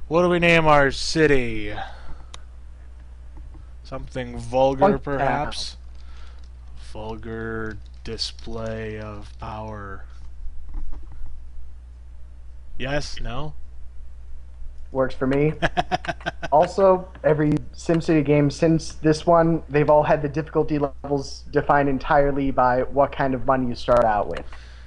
What do we name our city? Something vulgar, Funk Town. perhaps? Vulgar display of power. Yes? No? Works for me. Also, every SimCity game since this one, they've all had the difficulty levels defined entirely by what kind of money you start out with.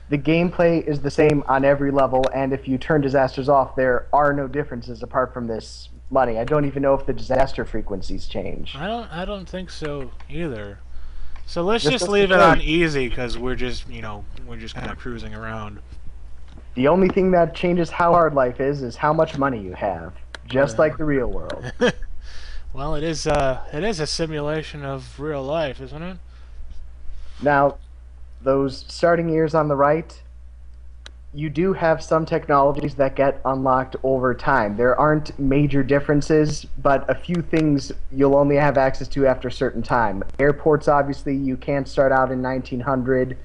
The gameplay is the same on every level, and if you turn disasters off, there are no differences apart from this money. I don't even know if the disaster frequencies change. I don't think so either. So let's This just goes to leave it show on you, easy because we're just kind of cruising around. the only thing that changes how hard life is how much money you have, just like the real world. Well, it is a simulation of real life, isn't it? Now, those starting years on the right, you do have some technologies that get unlocked over time. There aren't major differences, but a few things you'll only have access to after a certain time. Airports, obviously, you can't start out in 1900.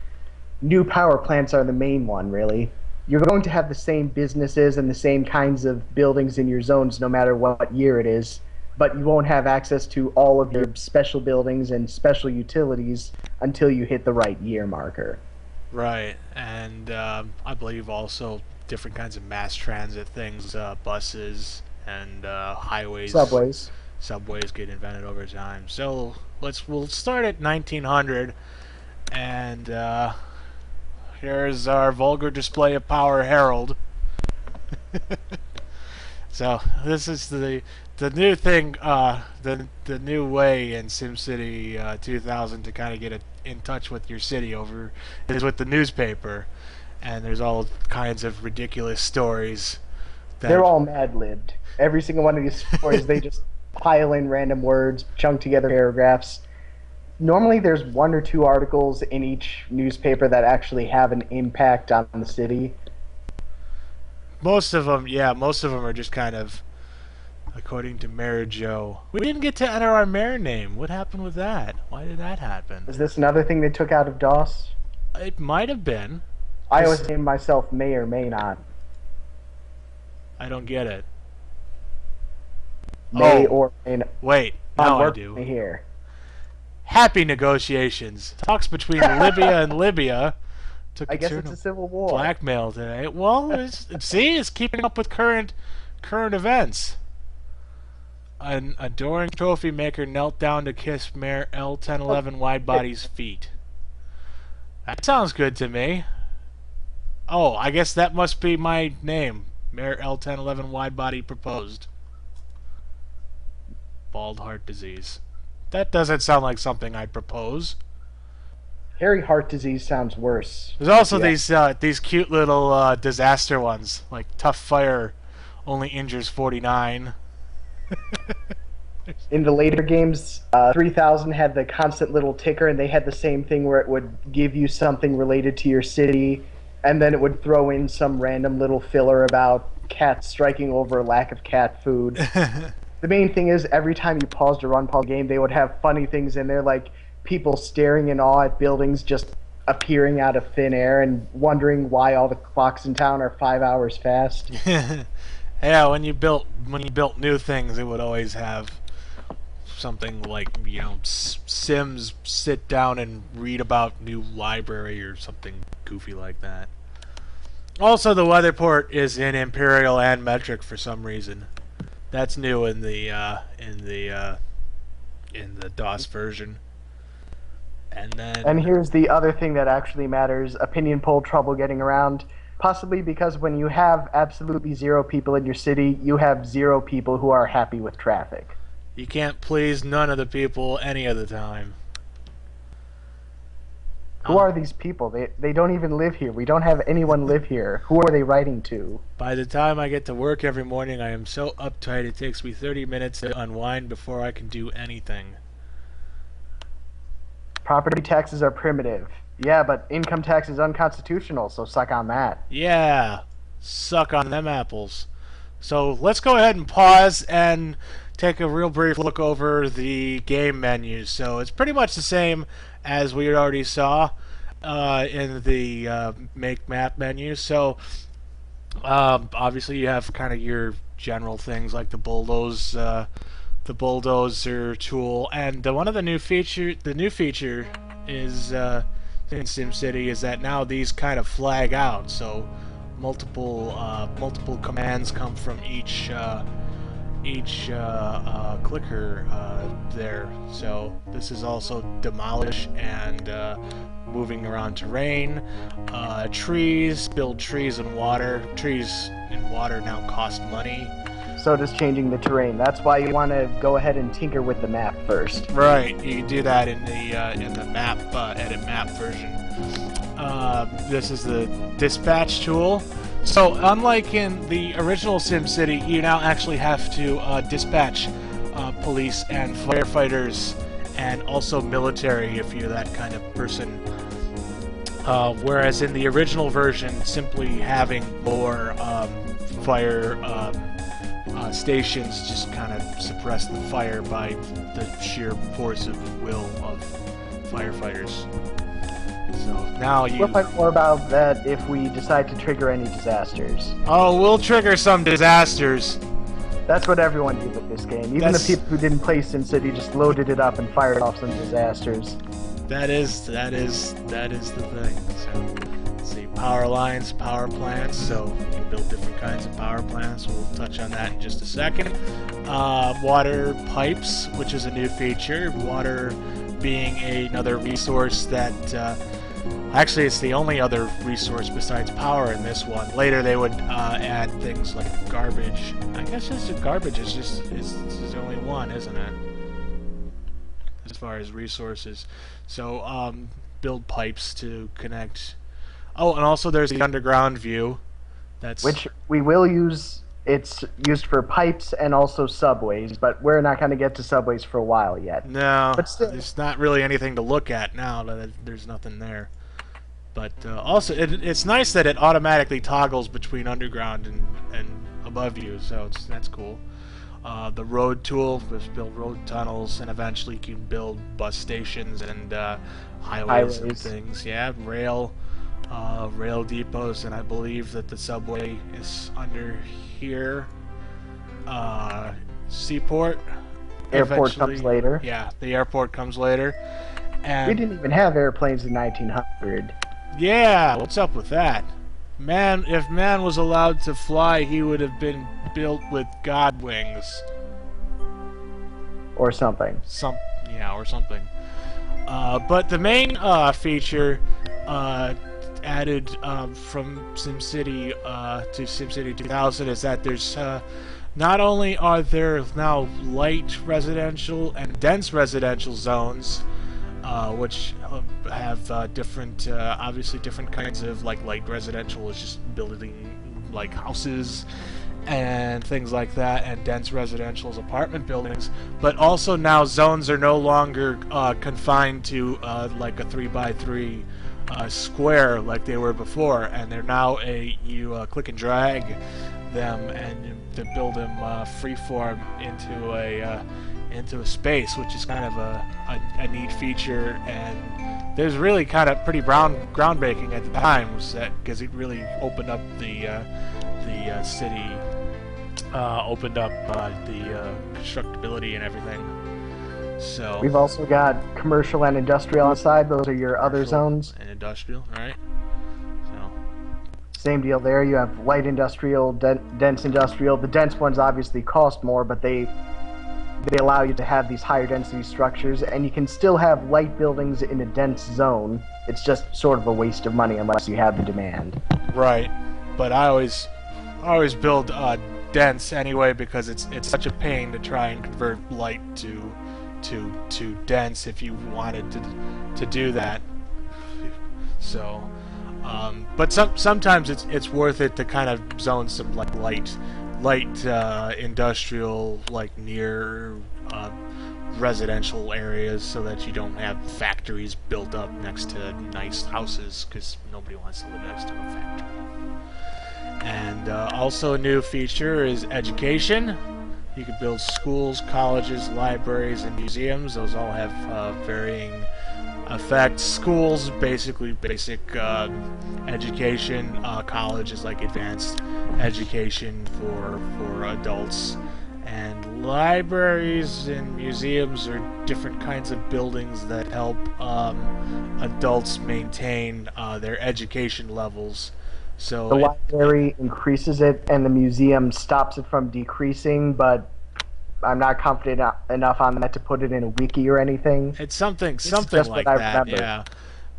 New power plants are the main one, really. You're going to have the same businesses and the same kinds of buildings in your zones no matter what year it is, but you won't have access to all of your special buildings and special utilities until you hit the right year marker. Right, and I believe also different kinds of mass transit things, buses and highways, Subways. subways get invented over time. So we'll start at 1900, and here's our vulgar display of power herald. So this is the new thing, the new way in SimCity 2000 to kind of get in touch with your city over is with the newspaper, and there's all kinds of ridiculous stories They're that. all mad-libbed. Every single one of these stories, they just pile in random words, chunk together paragraphs. Normally, there's one or two articles in each newspaper that actually have an impact on the city. Most of them, yeah, most of them are just kind of according to Mayor Joe. We didn't get to enter our mayor name. What happened with that? Why did that happen? Is this another thing they took out of DOS? It might have been. I This, always name myself may or may not. I don't get it. May Oh, or may not wait, now I work do. here. Happy negotiations. Talks between Libya and Libya took I a guess turn it's a of civil war. blackmail today. Well, it's keeping up with current events. An adoring trophy maker knelt down to kiss Mayor L1011Widebody's feet. That sounds good to me. Oh, I guess that must be my name. Mayor L1011Widebody proposed. Bald heart disease. That doesn't sound like something I'd propose. Hairy heart disease sounds worse. There's also Yeah. these cute little disaster ones, like tough fire only injures 49. In the later games, 3000 had the constant little ticker, and they had the same thing where it would give you something related to your city, and then it would throw in some random little filler about cats striking over lack of cat food. The main thing is, every time you paused or unpaused the game, they would have funny things in there, like people staring in awe at buildings just appearing out of thin air and wondering why all the clocks in town are 5 hours fast. Yeah, when you built new things, it would always have something like Sims sit down and read about new library or something goofy like that. Also, the weather port is in imperial and metric for some reason. That's new in the DOS version. And then And here's the other thing that actually matters: opinion poll trouble getting around. Possibly because when you have absolutely zero people in your city, you have zero people who are happy with traffic. you can't please none of the people any of the time. Who are these people? They don't even live here. We don't have anyone live here. Who are they writing to? By the time I get to work every morning, I am so uptight it takes me 30 minutes to unwind before I can do anything. Property taxes are primitive. Yeah, but income tax is unconstitutional, so suck on that. Yeah, suck on them apples. So let's go ahead and pause and take a real brief look over the game menus. So it's pretty much the same as we already saw in the make map menu. So obviously you have kind of your general things like the bulldozer tool, and one of the new feature is in SimCity is that now these kind of flag out, so multiple commands come from each clicker there. So this is also demolish and moving around terrain, trees, build trees in water. Trees in water now cost money. So does changing the terrain. That's why you want to go ahead and tinker with the map first. Right, you can do that in the map edit map version. This is the dispatch tool. So unlike in the original SimCity, you now actually have to dispatch police and firefighters and also military if you're that kind of person. Whereas in the original version, simply having more fire stations just kind of suppress the fire by the sheer force of will of firefighters. So now you... We'll talk more about that if we decide to trigger any disasters. Oh, we'll trigger some disasters. That's what everyone did with this game. Even the people who didn't play SimCity just loaded it up and fired off some disasters. That is the thing. So, let's see, power lines, power plants. So you can build different kinds of power plants. We'll touch on that in just a second. Water pipes, which is a new feature. Water being another resource that actually it's the only other resource besides power in this one. Later they would add things like garbage. I guess just garbage is the only one, isn't it? As far as resources. So build pipes to connect. Oh, and also there's the underground view. That's which we will use. It's used for pipes and also subways, but we're not going to get to subways for a while yet. No, but still, there's not really anything to look at now. There's nothing there. But also, it's nice that it automatically toggles between underground and above you, so that's cool. The road tool, just build road tunnels, and eventually you can build bus stations and highways and things. Yeah, rail depots, and I believe that the subway is under here. Seaport. Airport comes later. Yeah, the airport comes later. And we didn't even have airplanes in 1900. Yeah, what's up with that? Man, if man was allowed to fly, he would have been built with god wings. Or something. Or something. But the main feature added from SimCity to SimCity 2000 is that there's not only are there now light residential and dense residential zones, which have different, obviously different kinds of, like light residential is just building like houses and things like that, and dense residential is apartment buildings, but also now zones are no longer confined to like a 3x3 square like they were before, and they're now you click and drag them and to build them freeform into a space, which is kind of a neat feature. And there's really kind of pretty groundbreaking at the time, was that because it really opened up the city, opened up the constructability and everything. So we've also got commercial and industrial outside. Those are your other zones. And industrial, all right. So same deal there. You have light industrial, dense industrial. The dense ones obviously cost more, but they allow you to have these higher density structures, and you can still have light buildings in a dense zone. It's just sort of a waste of money unless you have the demand. Right, but I always build dense anyway, because it's such a pain to try and convert light to dense if you wanted to do that. So but sometimes it's worth it to kind of zone some like light industrial, like near residential areas, so that you don't have factories built up next to nice houses, because nobody wants to live next to a factory. And also a new feature is education. You can build schools, colleges, libraries, and museums. Those all have varying affects schools, basically basic education. College is like advanced education for adults. And libraries and museums are different kinds of buildings that help adults maintain their education levels. So The library increases it, and the museum stops it from decreasing, but I'm not confident enough on that to put it in a wiki or anything. it's something This is something just like what I that, remember. yeah.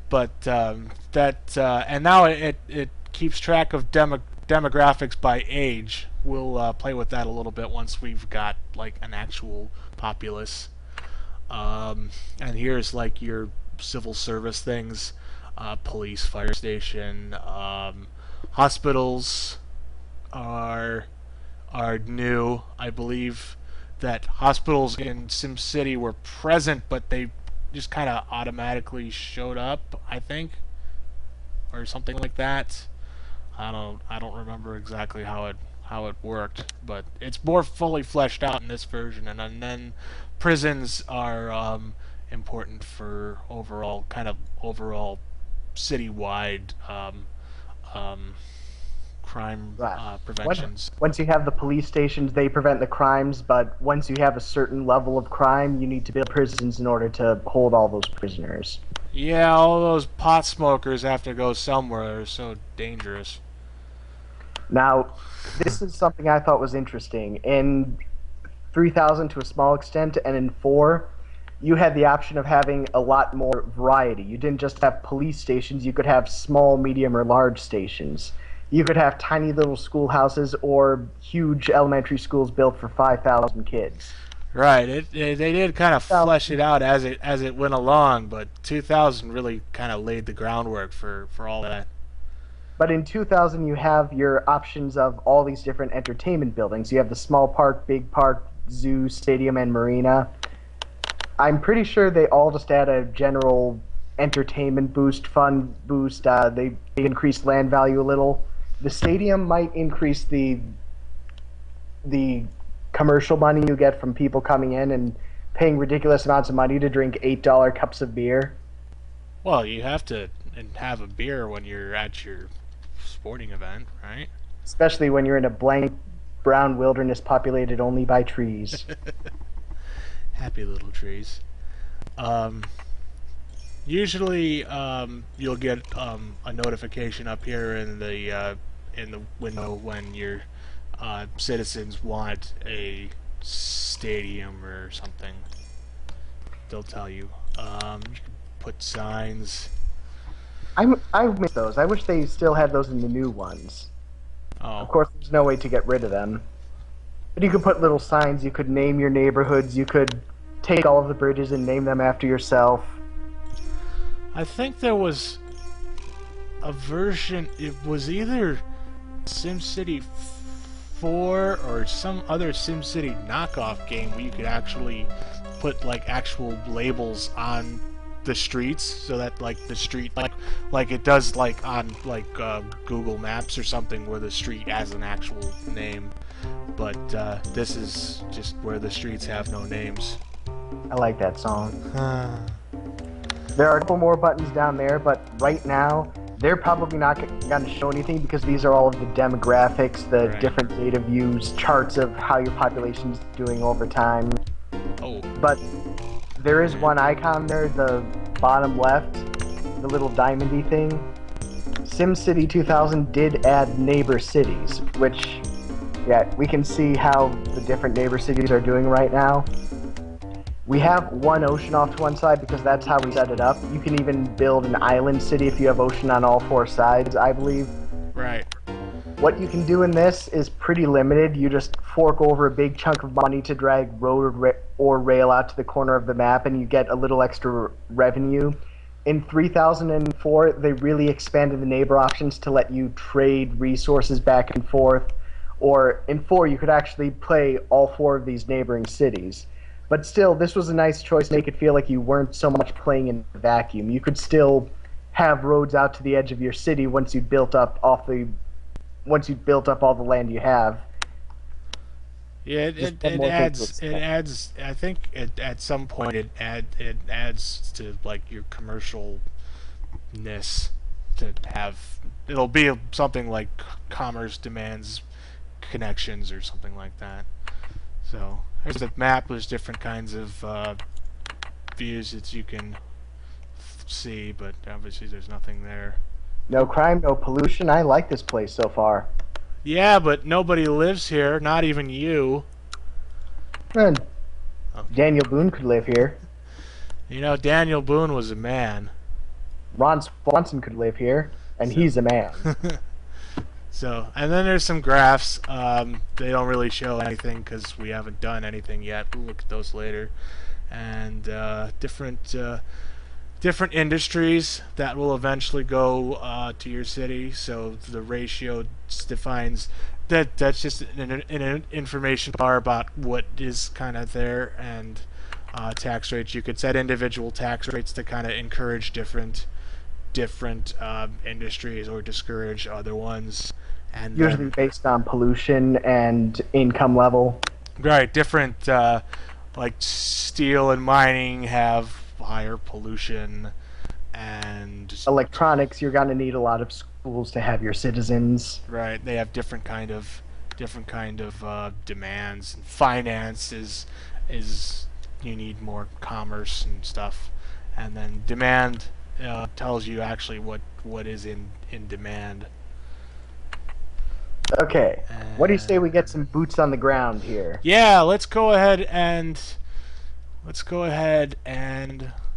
But and now it keeps track of demographics by age. We'll play with that a little bit once we've got like an actual populace. And here's like your civil service things, police, fire station, hospitals are new. I believe that hospitals in SimCity were present, but they just kind of automatically showed up, I think, or something like that. I don't remember exactly how it worked, but it's more fully fleshed out in this version. And then prisons are important for overall citywide um, crime Right. preventions. Once you have the police stations, they prevent the crimes, but once you have a certain level of crime, you need to build prisons in order to hold all those prisoners. Yeah, all those pot smokers have to go somewhere. They're so dangerous. Now, this is something I thought was interesting. In 3000 to a small extent, and in 4, you had the option of having a lot more variety. You didn't just have police stations, you could have small, medium, or large stations. You could have tiny little schoolhouses or huge elementary schools built for 5,000 kids. Right. They did kind of Now, flesh it out as it went along, but 2000 really kind of laid the groundwork for all that. but in 2000, you have your options of all these different entertainment buildings. You have the small park, big park, zoo, stadium, and marina. I'm pretty sure they all just add a general entertainment boost, fun boost. They increase land value a little. The stadium might increase the commercial money you get from people coming in and paying ridiculous amounts of money to drink $8 cups of beer. Well, you have to and have a beer when you're at your sporting event, right? Especially when you're in a blank brown wilderness populated only by trees. Happy little trees. Um, Usually, you'll get a notification up here in the window when your citizens want a stadium or something. They'll tell you. You can put signs. I miss those. I wish they still had those in the new ones. Of Oh, course, there's no way to get rid of them. But you could put little signs, you could name your neighborhoods, you could take all of the bridges and name them after yourself. I think there was a version. It was either SimCity 4 or some other SimCity knockoff game where you could actually put like actual labels on the streets, so that like the street like it does like on like Google Maps or something, where the street has an actual name. But this is just where the streets have no names. I like that song. There are a couple more buttons down there, but right now, they're probably not going to show anything because these are all of the demographics, the Right. different data views, charts of how your population's doing over time. Oh, But there is one icon there, the bottom left, the little diamondy thing. SimCity 2000 did add neighbor cities, which, yeah, we can see how the different neighbor cities are doing right now. We have one ocean off to one side because that's how we set it up. You can even build an island city if you have ocean on all 4 sides, I believe. right. What you can do in this is pretty limited. You just fork over a big chunk of money to drag road or rail out to the corner of the map, and you get a little extra revenue. In 3004, they really expanded the neighbor options to let you trade resources back and forth. Or in 4, you could actually play all 4 of these neighboring cities. But still, this was a nice choice to make it feel like you weren't so much playing in a vacuum. You could still have roads out to the edge of your city once you'd built up all the land you have. Yeah, Just one more thing to it expect. adds. I think at some point it adds to like your commercialness to have. It'll be something like commerce demands connections or something like that. So there's a map. There's different kinds of views that you can see, but obviously there's nothing there. No crime, no pollution. I like this place so far. Yeah, but nobody lives here. Not even you. Man, Okay. Daniel Boone could live here. You know, Daniel Boone was a man. Ron Swanson could live here, and So. he's a man. So, and then there's some graphs. They don't really show anything because we haven't done anything yet. We'll look at those later. And different industries that will eventually go to your city. So the ratio defines that. That's just an information bar about what is kind of there, and tax rates. You could set individual tax rates to kind of encourage different industries or discourage other ones, and Usually then based on pollution and income level. right, different like steel and mining have higher pollution, and Electronics, you're going to need a lot of schools to have your citizens. right, they have different kind of demands. And finance is you need more commerce and stuff, and then demand tells you actually what is in demand. Okay, what do you say we get And some boots on the ground here? yeah, let's go ahead and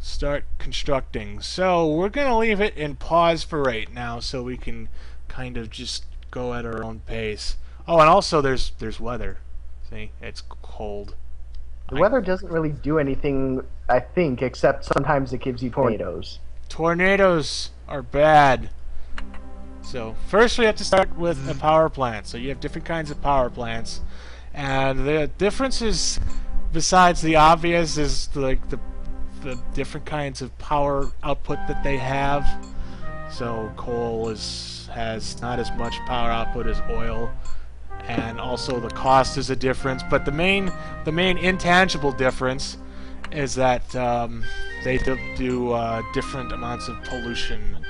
start constructing. So we're gonna leave it in pause for right now, so we can kind of just go at our own pace. Oh, and also there's weather. See, it's cold. The I, weather doesn't really do anything, I think, except sometimes it gives you tornadoes. tornadoes are bad. So first we have to start with a power plant. So you have different kinds of power plants, and the differences, besides the obvious, is like the different kinds of power output that they have. So coal has not as much power output as oil, and also the cost is a difference. But the main intangible difference is that they do different amounts of pollution.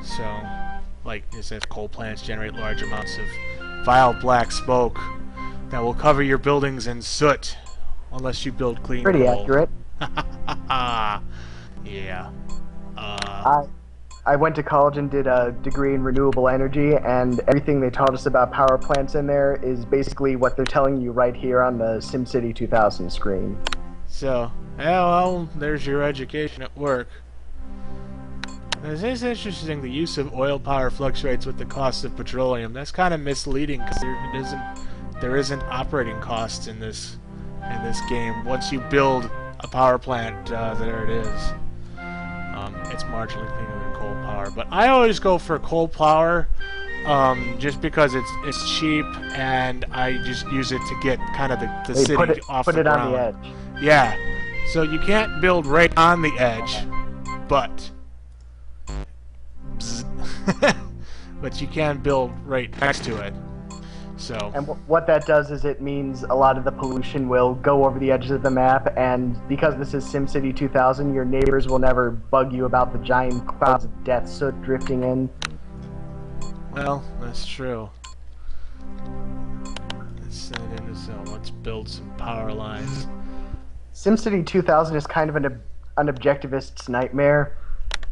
So, like it says, coal plants generate large amounts of vile black smoke that will cover your buildings in soot unless you build clean Pretty coal. accurate. Yeah. Uh, I I went to college and did a degree in renewable energy, and everything they taught us about power plants in there is basically what they're telling you right here on the SimCity 2000 screen. so, yeah, well, there's your education at work. This is interesting. The use of oil power fluctuates with the cost of petroleum. That's kind of misleading because there isn't operating costs in this game. Once you build a power plant, there it is. It's marginally cleaner than coal power, but I always go for coal power, just because it's cheap and I just use it to get kind of the They city off put the it on ground. the edge. Yeah, so you can't build right on the edge, but but you can build right next to it. So And what that does is it means a lot of the pollution will go over the edges of the map, and because this is SimCity 2000, your neighbors will never bug you about the giant clouds of death soot drifting in. well, that's true. Let's send it into zone. Let's build some power lines. SimCity 2000 is kind of an objectivist's nightmare.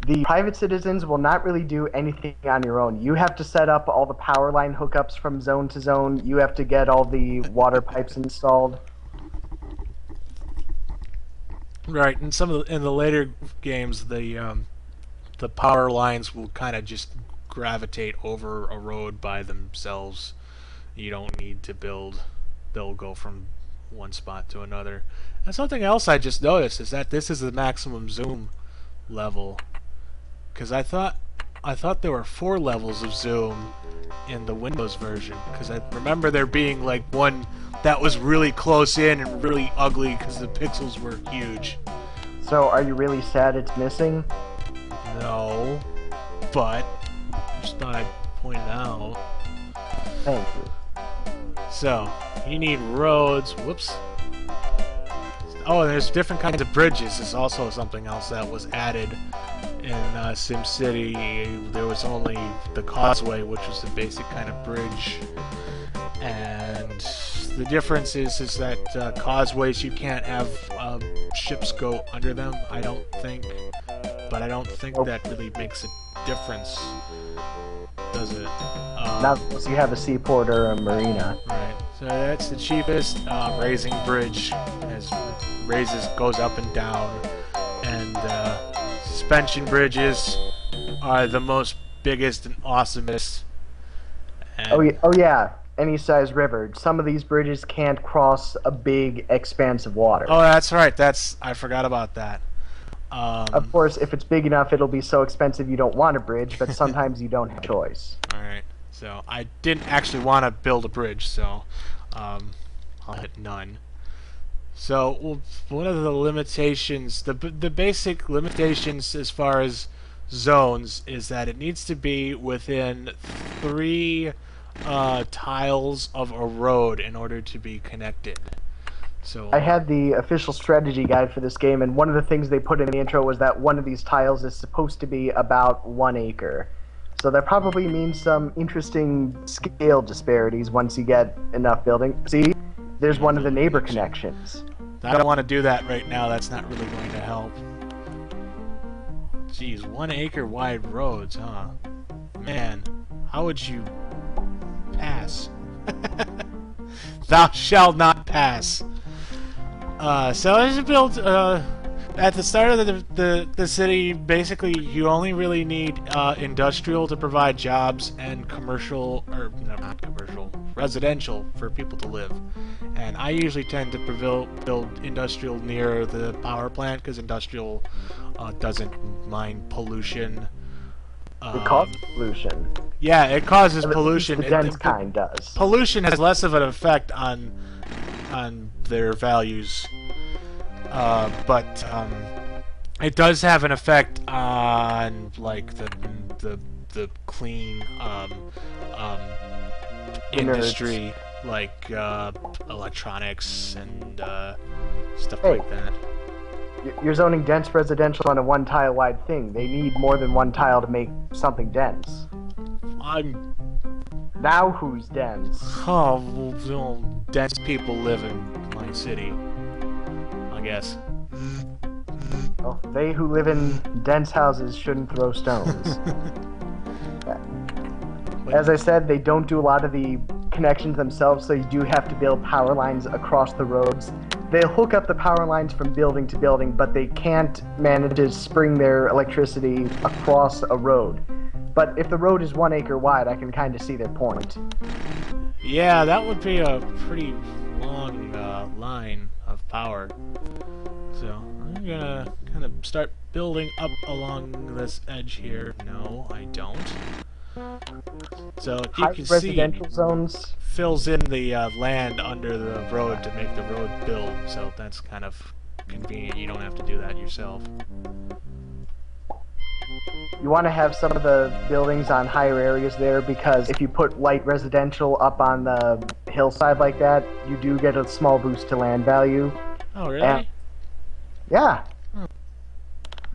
The private citizens will not really do anything on your own. You have to set up all the power line hookups from zone to zone. You have to get all the water pipes installed. Right, and in the later games, the power lines will kind of just gravitate over a road by themselves. You don't need to build; they'll go from one spot to another. And something else I just noticed is that this is the maximum zoom level, because I thought there were 4 levels of zoom in the Windows version, because I remember there being like one that was really close in and really ugly because the pixels were huge. So are you really sad it's missing? No, but just thought I'd point it out. Thank you. So, you need roads. Whoops. Oh, and there's different kinds of bridges. Is also something else that was added in SimCity. There was only the causeway, which was the basic kind of bridge, and the difference is that causeways you can't have ships go under them. I don't think, but I don't think that really makes a difference, does it? Not unless you have a seaport or a marina. Right. So that's the cheapest. Raising bridge goes up and down, and suspension bridges are the most biggest and awesomest. And Oh yeah, any size river. Some of these bridges can't cross a big expanse of water. oh, that's right. I forgot about that. Of course, if it's big enough, it'll be so expensive you don't want a bridge, but sometimes you don't have a choice. All right. So I didn't actually want to build a bridge, so I'll hit none. So one of the limitations, the basic limitations as far as zones, is that it needs to be within 3 tiles of a road in order to be connected. So I had the official strategy guide for this game, and one of the things they put in the intro was that one of these tiles is supposed to be about 1 acre. So that probably means some interesting scale disparities once you get enough building. See, there's one of the neighbor connections. I don't want to do that right now. That's not really going to help. Geez, 1 acre wide roads, huh? Man, how would you pass? Thou shalt not pass. So as you build, at the start of the city, basically you only really need industrial to provide jobs and commercial, or no, not commercial, residential for people to live. And I usually tend to build industrial near the power plant because industrial doesn't mind pollution. It causes pollution. Yeah, it causes pollution. The dense kind does. Pollution has less of an effect on their values, but it does have an effect on like the clean industry, like electronics and stuff like that. You're zoning dense residential on a 1 tile wide thing. They need more than 1 tile to make something dense. Now who's dense? Oh, well, dense people live in my city, I guess. Well, they who live in dense houses shouldn't throw stones. As I said, they don't do a lot of the connections themselves, so you do have to build power lines across the roads. They'll hook up the power lines from building to building, but they can't manage to spring their electricity across a road. But if the road is 1 acre wide, I can kind of see their point. Yeah, that would be a pretty long line of power. So I'm gonna kind of start building up along this edge here. No, I don't. So you can see, residential zones fills in the land under the road to make the road build. So that's kind of convenient. You don't have to do that yourself. You want to have some of the buildings on higher areas there, because if you put light residential up on the hillside like that, you do get a small boost to land value. Oh, really? And, yeah.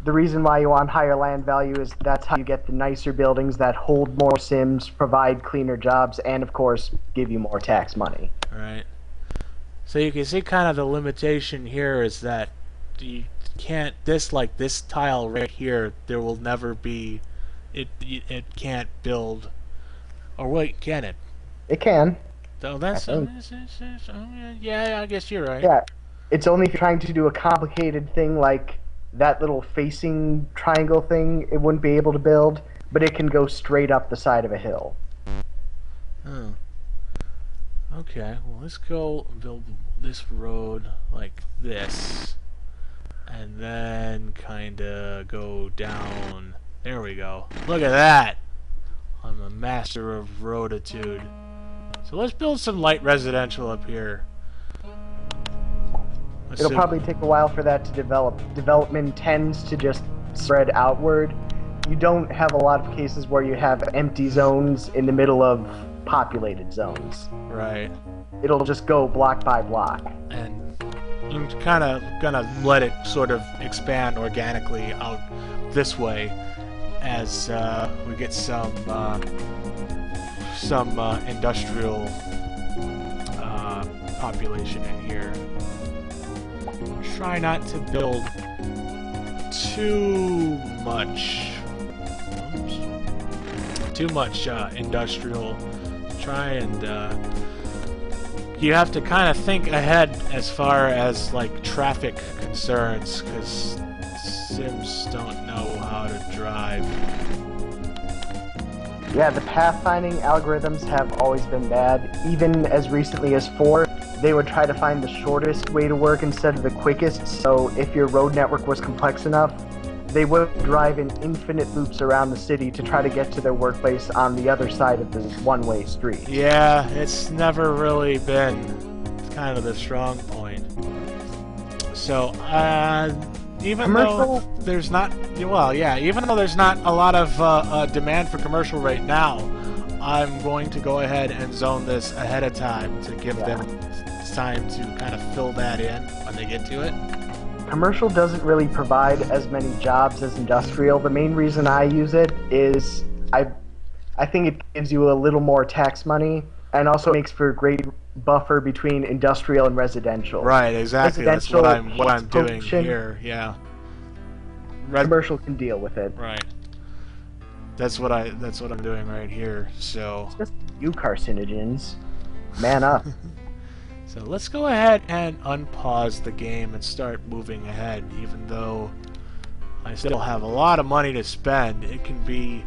The reason why you want higher land value is that's how you get the nicer buildings that hold more sims, provide cleaner jobs, and of course give you more tax money. Right. So you can see kind of the limitation here is that you can't, this tile right here, there will never be, it can't build, or wait, can it? It can. Oh, that's yeah, I guess you're right. Yeah, it's only if you're trying to do a complicated thing like that little facing triangle thing, it wouldn't be able to build, but it can go straight up the side of a hill. Oh. Okay, well, let's go build this road like this, and then kinda go down. There we go. Look at that! I'm a master of roaditude. So let's build some light residential up here. It'll probably take a while for that to develop. Development tends to just spread outward. You don't have a lot of cases where you have empty zones in the middle of populated zones. Right. It'll just go block by block. And I'm kind of gonna let it sort of expand organically out this way as we get some industrial population in here. Try not to build too much industrial. Try and you have to kind of think ahead as far as like traffic concerns, because Sims don't know how to drive. Yeah, the pathfinding algorithms have always been bad. Even as recently as 4, they would try to find the shortest way to work instead of the quickest, so if your road network was complex enough, they would drive in infinite loops around the city to try to get to their workplace on the other side of the one-way street. Yeah, it's never really been kind of the strong point. So, even though there's not, well, yeah, even though there's not a lot of demand for commercial right now, I'm going to go ahead and zone this ahead of time to give them time to kind of fill that in when they get to it. Commercial doesn't really provide as many jobs as industrial. The main reason I use it is I think it gives you a little more tax money, and also makes for a great buffer between industrial and residential. Right, exactly. That's what I'm doing here. Yeah. Commercial can deal with it. Right. That's what I'm doing right here. So. It's just you carcinogens. Man up. So let's go ahead and unpause the game and start moving ahead. Even though I still have a lot of money to spend, it can be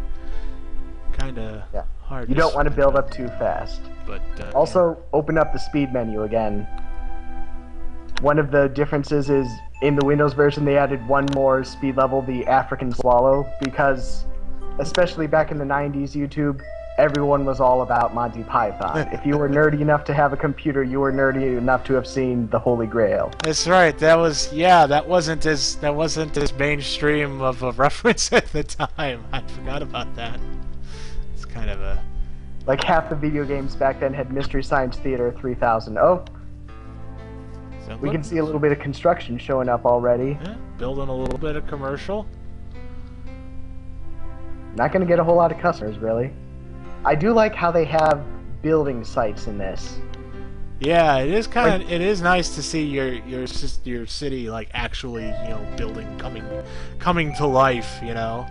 kind of hard. You don't want to build up too fast. But also, open up the speed menu again. One of the differences is in the Windows version they added one more speed level, the African Swallow, because especially back in the 90s YouTube, everyone was all about Monty Python. If you were nerdy enough to have a computer, you were nerdy enough to have seen the Holy Grail. That's right. That wasn't as mainstream of a reference at the time. I forgot about that. It's kind of a like half the video games back then had Mystery Science Theater 3000. Oh, so we can see a little bit of construction showing up already. Yeah, building a little bit of commercial. Not going to get a whole lot of customers, really. I do like how they have building sites in this. Yeah, it is it is nice to see your city like actually, you know, building coming to life, you know.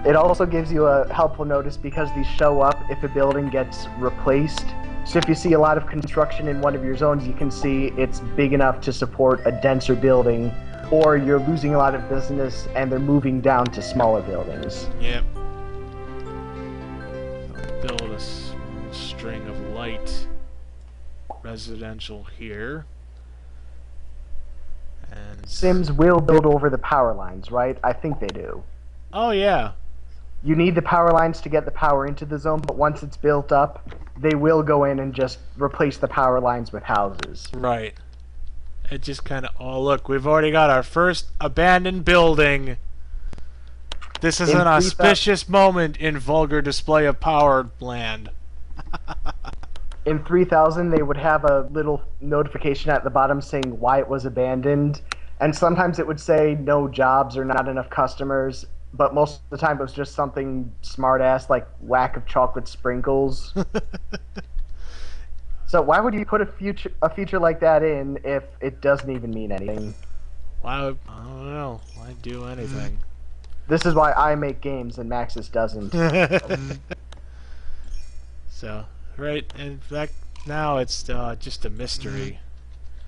It also gives you a helpful notice because these show up if a building gets replaced. So if you see a lot of construction in one of your zones, you can see it's big enough to support a denser building, or you're losing a lot of business and they're moving down to smaller buildings. Yep. Build a string of light residential here. And Sims will build over the power lines, right? I think they do. Oh yeah. You need the power lines to get the power into the zone, but once it's built up, they will go in and just replace the power lines with houses. Right. It just kind of... Oh, look, we've already got our first abandoned building. This is an auspicious moment in vulgar display of power land. In 3000, they would have a little notification at the bottom saying why it was abandoned, and sometimes it would say no jobs or not enough customers, but most of the time it was just something smart-ass like lack of chocolate sprinkles. So why would you put a feature like that in if it doesn't even mean anything? Why would... I don't know. Why do anything? This is why I make games and Maxis doesn't. So, right, in fact, now it's just a mystery.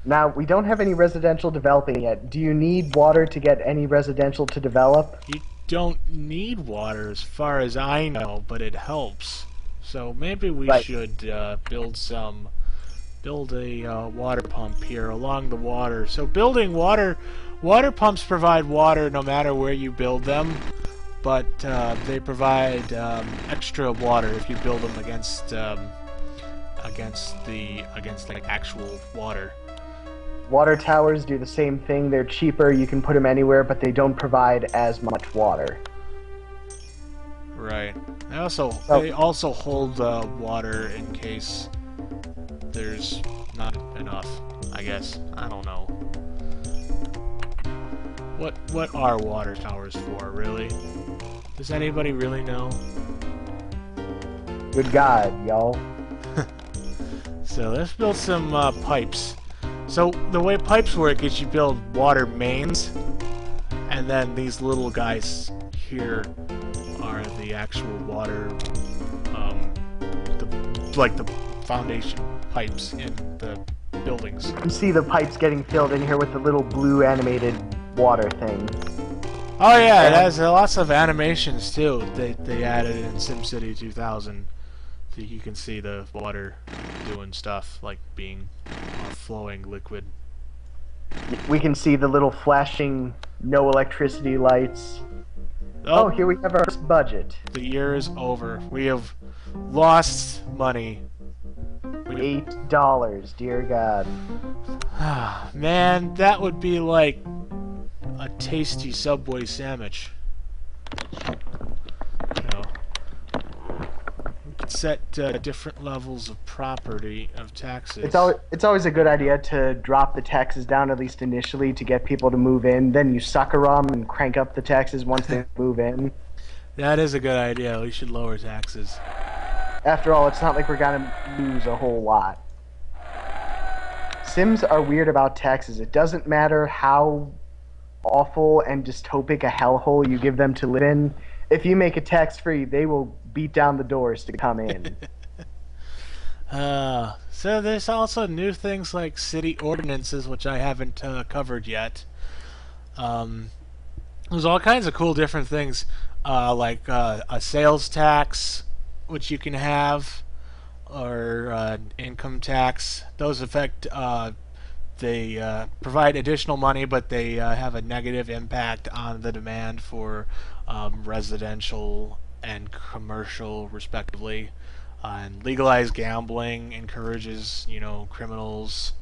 Now, we don't have any residential developing yet. Do you need water to get any residential to develop? You don't need water as far as I know, but it helps. So maybe we should build a water pump here along the water. So building water pumps provide water no matter where you build them, but they provide extra water if you build them against like actual water. Water towers do the same thing. They're cheaper, you can put them anywhere, but they don't provide as much water. Right. They also hold water in case there's not enough. I guess, I don't know. What are water towers for, really? Does anybody really know? Good God, y'all. So let's build some pipes. So the way pipes work is you build water mains, and then these little guys here are the actual water, like the foundation pipes in the buildings. You can see the pipes getting filled in here with the little blue animated water thing. Oh yeah, it has lots of animations too. They added in SimCity 2000. So you can see the water doing stuff like being flowing liquid. We can see the little flashing no electricity lights. Oh, here we have our first budget. The year is over. We have lost money. $8, dear God. Man, that would be like a tasty Subway sandwich. You know, we could set different levels of property of taxes. It's always a good idea to drop the taxes down, at least initially, to get people to move in. Then you sucker them and crank up the taxes once they move in. That is a good idea. We should lower taxes. After all, it's not like we're gonna lose a whole lot. Sims are weird about taxes. It doesn't matter how awful and dystopic a hellhole you give them to live in. If you make it tax-free, they will beat down the doors to come in. So there's also new things like city ordinances, which I haven't covered yet. There's all kinds of cool different things, like a sales tax, which you can have, or income tax. Those affect, they provide additional money, but they have a negative impact on the demand for residential and commercial, respectively. And legalized gambling encourages, you know, criminals,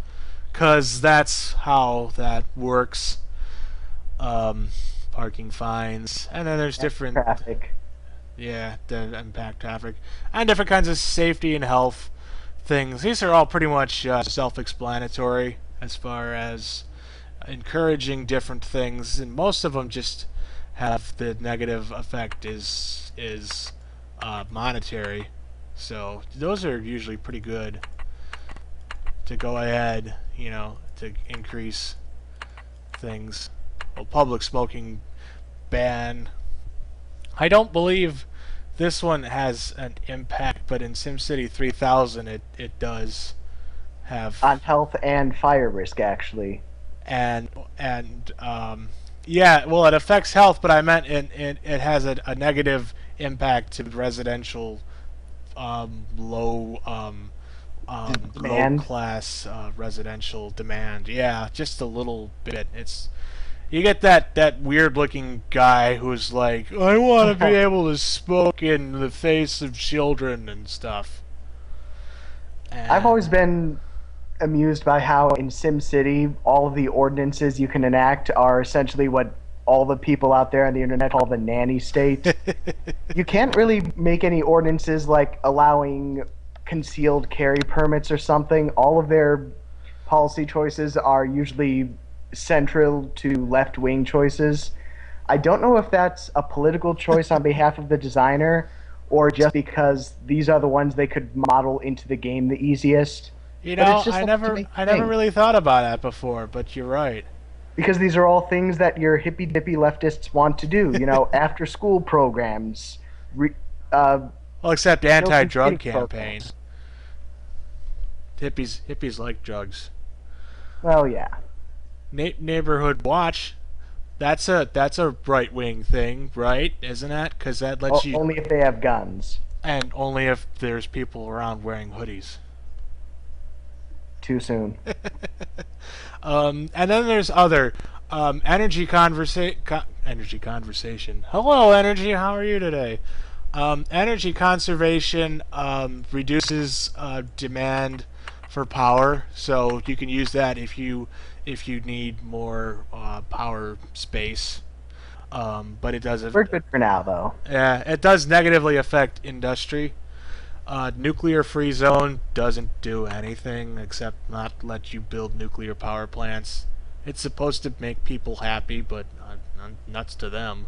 because that's how that works. Parking fines, and then there's different traffic. Yeah, the impact traffic, and different kinds of safety and health things. These are all pretty much self-explanatory as far as encouraging different things, and most of them just have the negative effect is monetary. So those are usually pretty good to go ahead, you know, to increase things. Well, public smoking ban. I don't believe this one has an impact, but in SimCity 3000 it does have on health and fire risk, actually. And yeah, well, it affects health, but I meant it has a negative impact to residential low class residential demand. Yeah, just a little bit. You get that weird looking guy who's like, I want to be able to smoke in the face of children and stuff. And I've always been amused by how in SimCity all of the ordinances you can enact are essentially what all the people out there on the internet call the nanny state. You can't really make any ordinances like allowing concealed carry permits or something. All of their policy choices are usually central to left-wing choices. I don't know if that's a political choice on behalf of the designer or just because these are the ones they could model into the game the easiest. You know, I never really thought about that before, but you're right. Because these are all things that your hippy-dippy leftists want to do, you know, after-school programs. Well, except anti-drug campaigns. Hippies like drugs. Well, yeah. Neighborhood watch, that's a right-wing thing, right? Isn't that? Because that lets you only if they have guns, and only if there's people around wearing hoodies. Too soon. And then there's other energy conversation. Hello, energy. How are you today? Energy conservation reduces demand for power, so you can use that if you need more power space. But it does. We're good for now, though. Yeah, it does negatively affect industry. Nuclear-free zone doesn't do anything except not let you build nuclear power plants. It's supposed to make people happy, but nuts to them.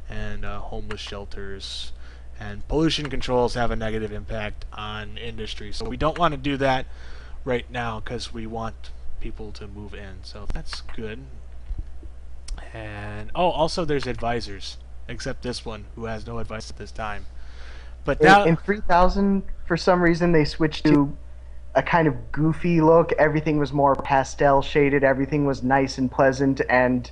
And homeless shelters and pollution controls have a negative impact on industry. So we don't want to do that right now because we want people to move in. So that's good. And also there's advisors, except this one who has no advice at this time. But now In 3000, for some reason, they switched to a kind of goofy look. Everything was more pastel shaded. Everything was nice and pleasant. And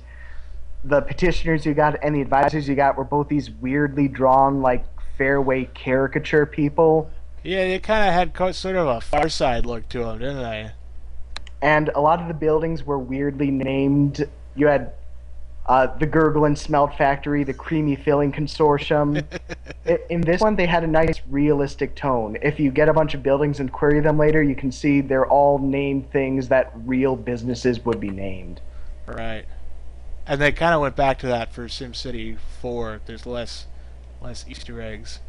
the petitioners you got and the advisors you got were both these weirdly drawn, like, fairway caricature people. yeah, they kind of had sort of a Far Side look to them, didn't they? And a lot of the buildings were weirdly named. You had the Gurgle and Smelt Factory, the Creamy Filling Consortium. In this one, they had a nice realistic tone. If you get a bunch of buildings and query them later, you can see they're all named things that real businesses would be named. Right. And they kind of went back to that for SimCity 4. There's less Easter eggs.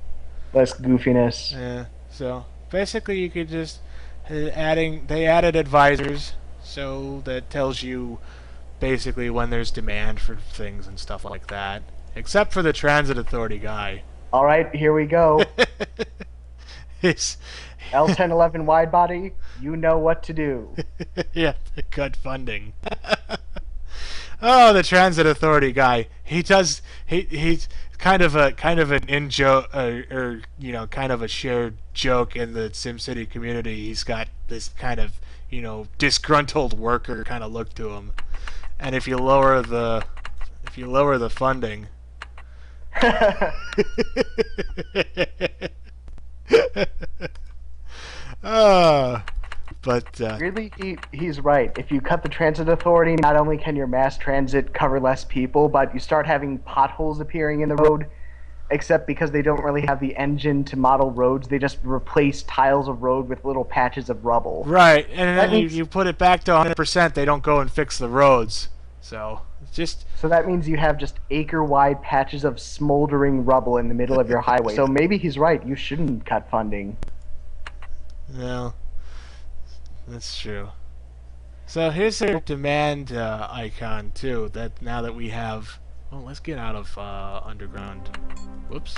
Less goofiness. Yeah. So basically, you could just they added advisors, so that tells you basically when there's demand for things and stuff like that. Except for the transit authority guy. All right, here we go. It's L1011Widebody, you know what to do. yeah, cut funding. Oh, the transit authority guy. He's kind of an in joke, or kind of a shared joke in the SimCity community. He's got this kind of disgruntled worker kind of look to him, and if you lower the funding. But really, he's right. If you cut the transit authority, not only can your mass transit cover less people, but you start having potholes appearing in the road, except because they don't really have the engine to model roads, they just replace tiles of road with little patches of rubble. Right, and then you put it back to 100%, they don't go and fix the roads. So that means you have just acre-wide patches of smoldering rubble in the middle of your highway. So maybe he's right. You shouldn't cut funding. No, that's true. So here's their demand icon too. That now that we have, let's get out of underground. Whoops.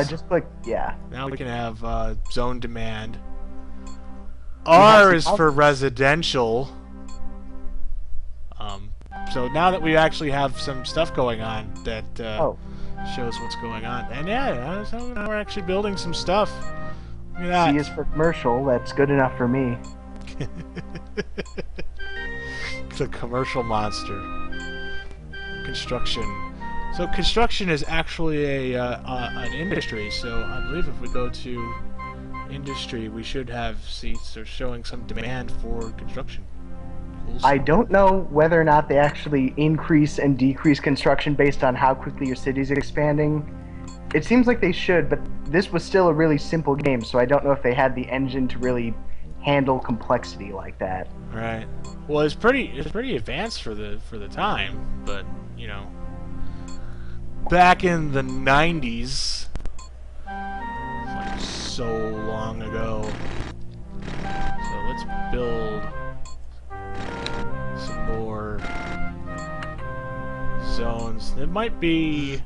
Just click, yeah. Now we can have zone demand. R is for residential. So now that we actually have some stuff going on that shows what's going on, and so now we're actually building some stuff. Look at that. C is for commercial. That's good enough for me. The commercial monster. Construction. So construction is actually an industry. So I believe if we go to industry, we should have seats or showing some demand for construction. I don't know whether or not they actually increase and decrease construction based on how quickly your city's expanding. It seems like they should, but this was still a really simple game, so I don't know if they had the engine to really handle complexity like that. Right. Well, it's pretty advanced for the time, but back in the 90s, like so long ago. So let's build some more zones. It might be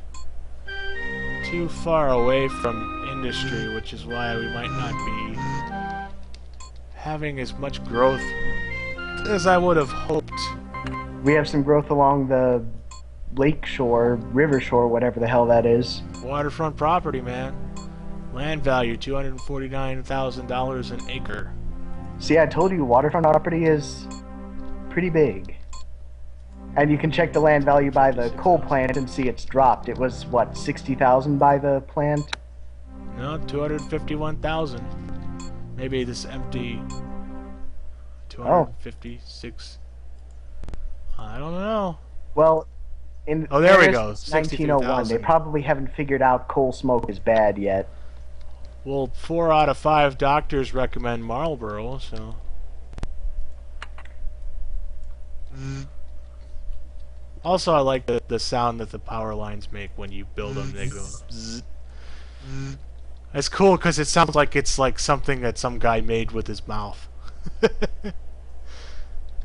too far away from industry, which is why we might not be having as much growth as I would have hoped. We have some growth along the lake shore, river shore, whatever the hell that is. Waterfront property, man. Land value $249,000 an acre. See, I told you waterfront property is pretty big. And you can check the land value by the coal plant and see it's dropped. It was, what, 60,000 by the plant? No, 251,000. Maybe this empty 256. I don't know. Well, there we go. 1901. They probably haven't figured out coal smoke is bad yet. Well, 4 out of 5 doctors recommend Marlboro, so. Also, I like the sound that the power lines make when you build them. They go zzz. It's cool because it sounds like it's like something that some guy made with his mouth.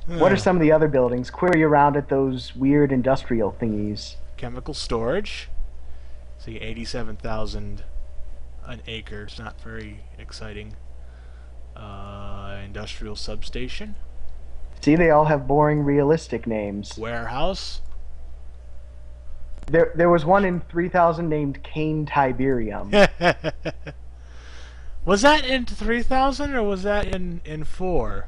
What are some of the other buildings? Query around at those weird industrial thingies. Chemical storage. See, 87,000 an acre. It's not very exciting. Industrial substation. See, they all have boring, realistic names. Warehouse. There was one in 3000 named Cane Tiberium. Was that in 3000 or was that in 4?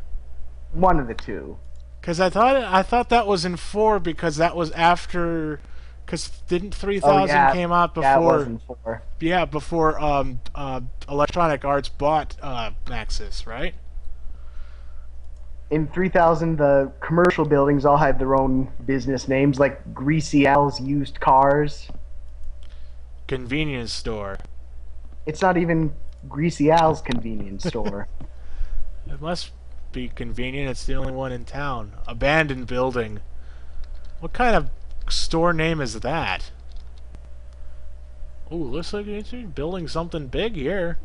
One of the two. Because I thought that was in 4 because that was after. Because didn't 3000 came out before? Yeah, it was in 4. Yeah, before Electronic Arts bought Maxis, right? In 3000, the commercial buildings all had their own business names, like Greasy Al's Used Cars. Convenience store. It's not even Greasy Al's convenience store. It must be convenient. It's the only one in town. Abandoned building. What kind of store name is that? Ooh, looks like it's building something big here.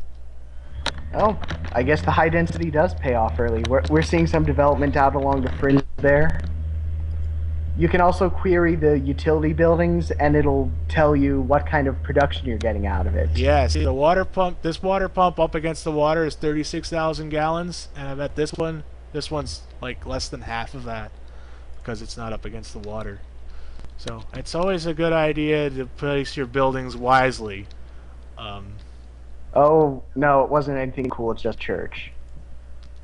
Oh, I guess the high density does pay off early. We're seeing some development out along the fringe there. You can also query the utility buildings, and it'll tell you what kind of production you're getting out of it. Yeah, see the water pump. This water pump up against the water is 36,000 gallons, and I bet this one's like less than half of that because it's not up against the water. So it's always a good idea to place your buildings wisely. Oh, no, it wasn't anything cool. It's just church.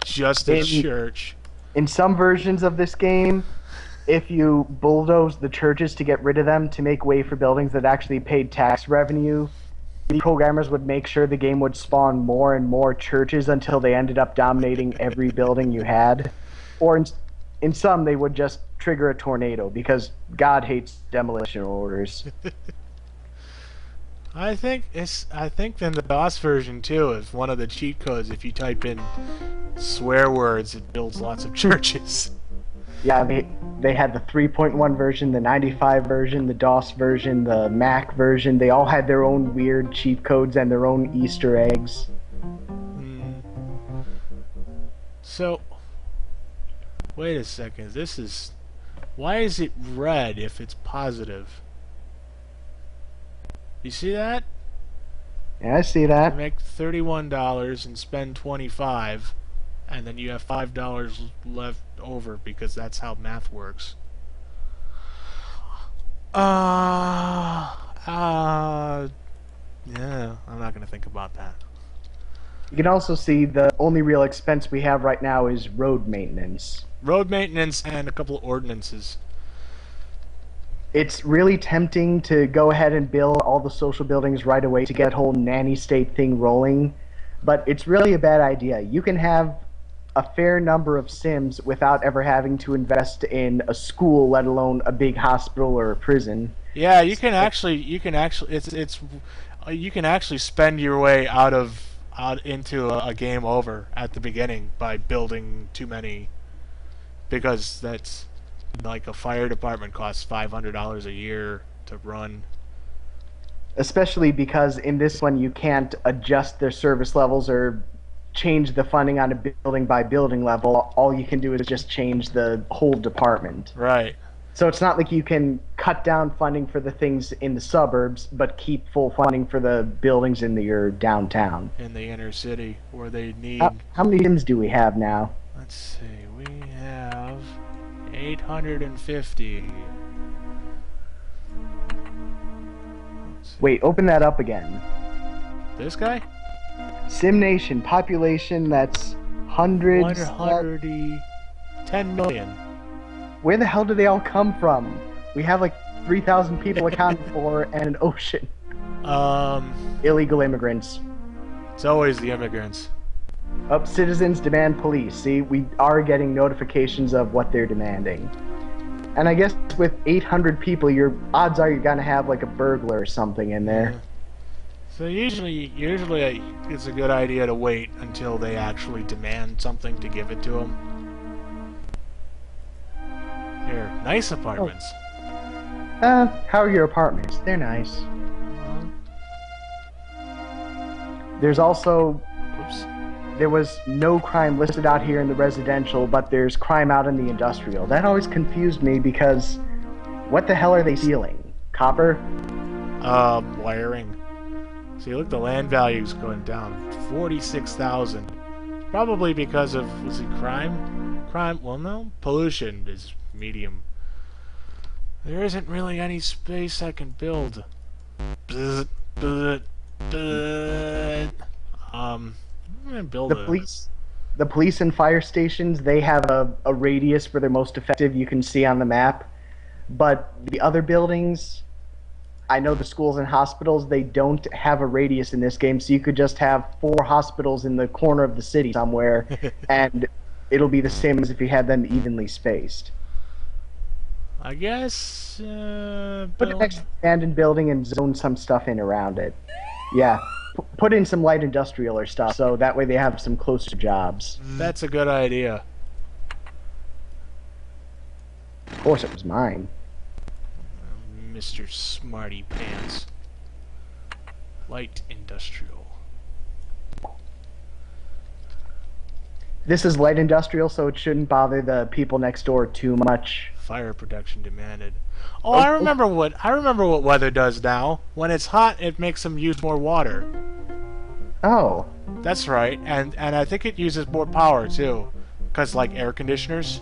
Just a church. In some versions of this game, if you bulldoze the churches to get rid of them to make way for buildings that actually paid tax revenue, the programmers would make sure the game would spawn more and more churches until they ended up dominating every building you had. Or in some, they would just trigger a tornado because God hates demolition orders. I think in the DOS version too is one of the cheat codes. If you type in swear words, it builds lots of churches. Yeah, they had the 3.1 version, the 95 version, the DOS version, the Mac version. They all had their own weird cheat codes and their own Easter eggs. So, wait a second. Why is it red if it's positive? You see that? Yeah, I see that. You make $31 and spend $25, and then you have $5 left over because that's how math works. Yeah, I'm not gonna think about that. You can also see the only real expense we have right now is road maintenance. Road maintenance and a couple of ordinances. It's really tempting to go ahead and build all the social buildings right away to get the whole nanny state thing rolling, but it's really a bad idea. You can have a fair number of Sims without ever having to invest in a school, let alone a big hospital or a prison. Yeah, you can actually spend your way out into a game over at the beginning by building too many, because that's like a fire department costs $500 a year to run. Especially because in this one you can't adjust their service levels or change the funding on a building by building level. All you can do is just change the whole department. Right. So it's not like you can cut down funding for the things in the suburbs, but keep full funding for the buildings in your downtown. In the inner city, where they need... How many Sims do we have now? Let's see, we have 850. Wait, open that up again. This guy? Sim Nation, population that's hundreds... 10 million. Where the hell do they all come from? We have like 3,000 people accounted for and an ocean. Illegal immigrants. It's always the immigrants. Citizens demand police. See, we are getting notifications of what they're demanding. And I guess with 800 people, your odds are you're gonna have like a burglar or something in there. Yeah. So usually it's a good idea to wait until they actually demand something to give it to them. Here, nice apartments. How are your apartments? They're nice. Well, There's also oops. there was no crime listed out here in the residential, but there's crime out in the industrial. That always confused me because what the hell are they stealing? Copper? Wiring. See, look, the land value's going down 46,000. Probably because of, was it crime? Crime? Well, no. Pollution is medium. There isn't really any space I can build. Bzz, bzz, bzz. I'm gonna build The police and fire stations, they have a radius where they're most effective you can see on the map. But the other buildings, I know the schools and hospitals, they don't have a radius in this game, so you could just have 4 hospitals in the corner of the city somewhere, and it'll be the same as if you had them evenly spaced. I guess, Put an next abandoned building and zone some stuff in around it. Yeah. Put in some light industrial or stuff, so that way they have some closer jobs. That's a good idea. Of course, it was mine. Mr. Smarty Pants. Light industrial. This is light industrial, so it shouldn't bother the people next door too much. Fire protection demanded. Oh, I remember what weather does now. When it's hot, it makes them use more water. Oh. That's right, and I think it uses more power too, cause like air conditioners.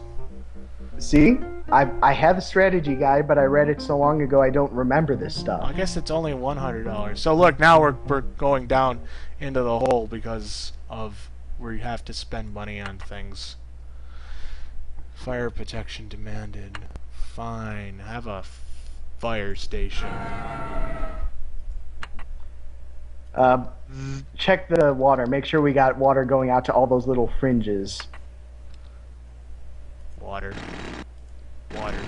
See? I have a strategy guide, but I read it so long ago I don't remember this stuff. I guess it's only $100. So look, now we're going down into the hole because of we have to spend money on things. Fire protection demanded. Fine, have a fire station. Check the water. Make sure we got water going out to all those little fringes. Water. Water.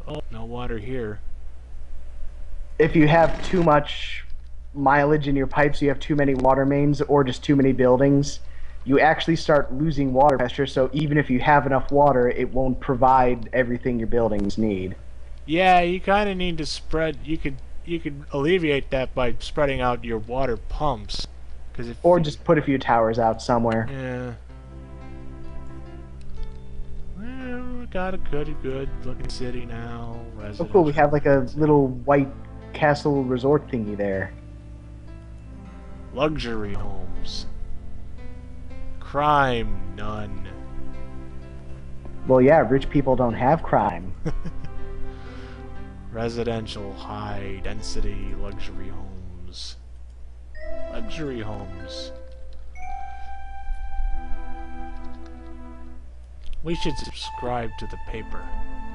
Oh, no water here. If you have too much mileage in your pipes, you have too many water mains, or just too many buildings, you actually start losing water pressure, so even if you have enough water, it won't provide everything your buildings need. Yeah, you kind of need to spread. You could alleviate that by spreading out your water pumps, or just put a few towers out somewhere. Yeah. Well, we got a good looking city now. Oh, cool! We have like a little white castle resort thingy there. Luxury homes. Crime, none. Well, yeah, rich people don't have crime. Residential, high density, luxury homes. Luxury homes. We should subscribe to the paper,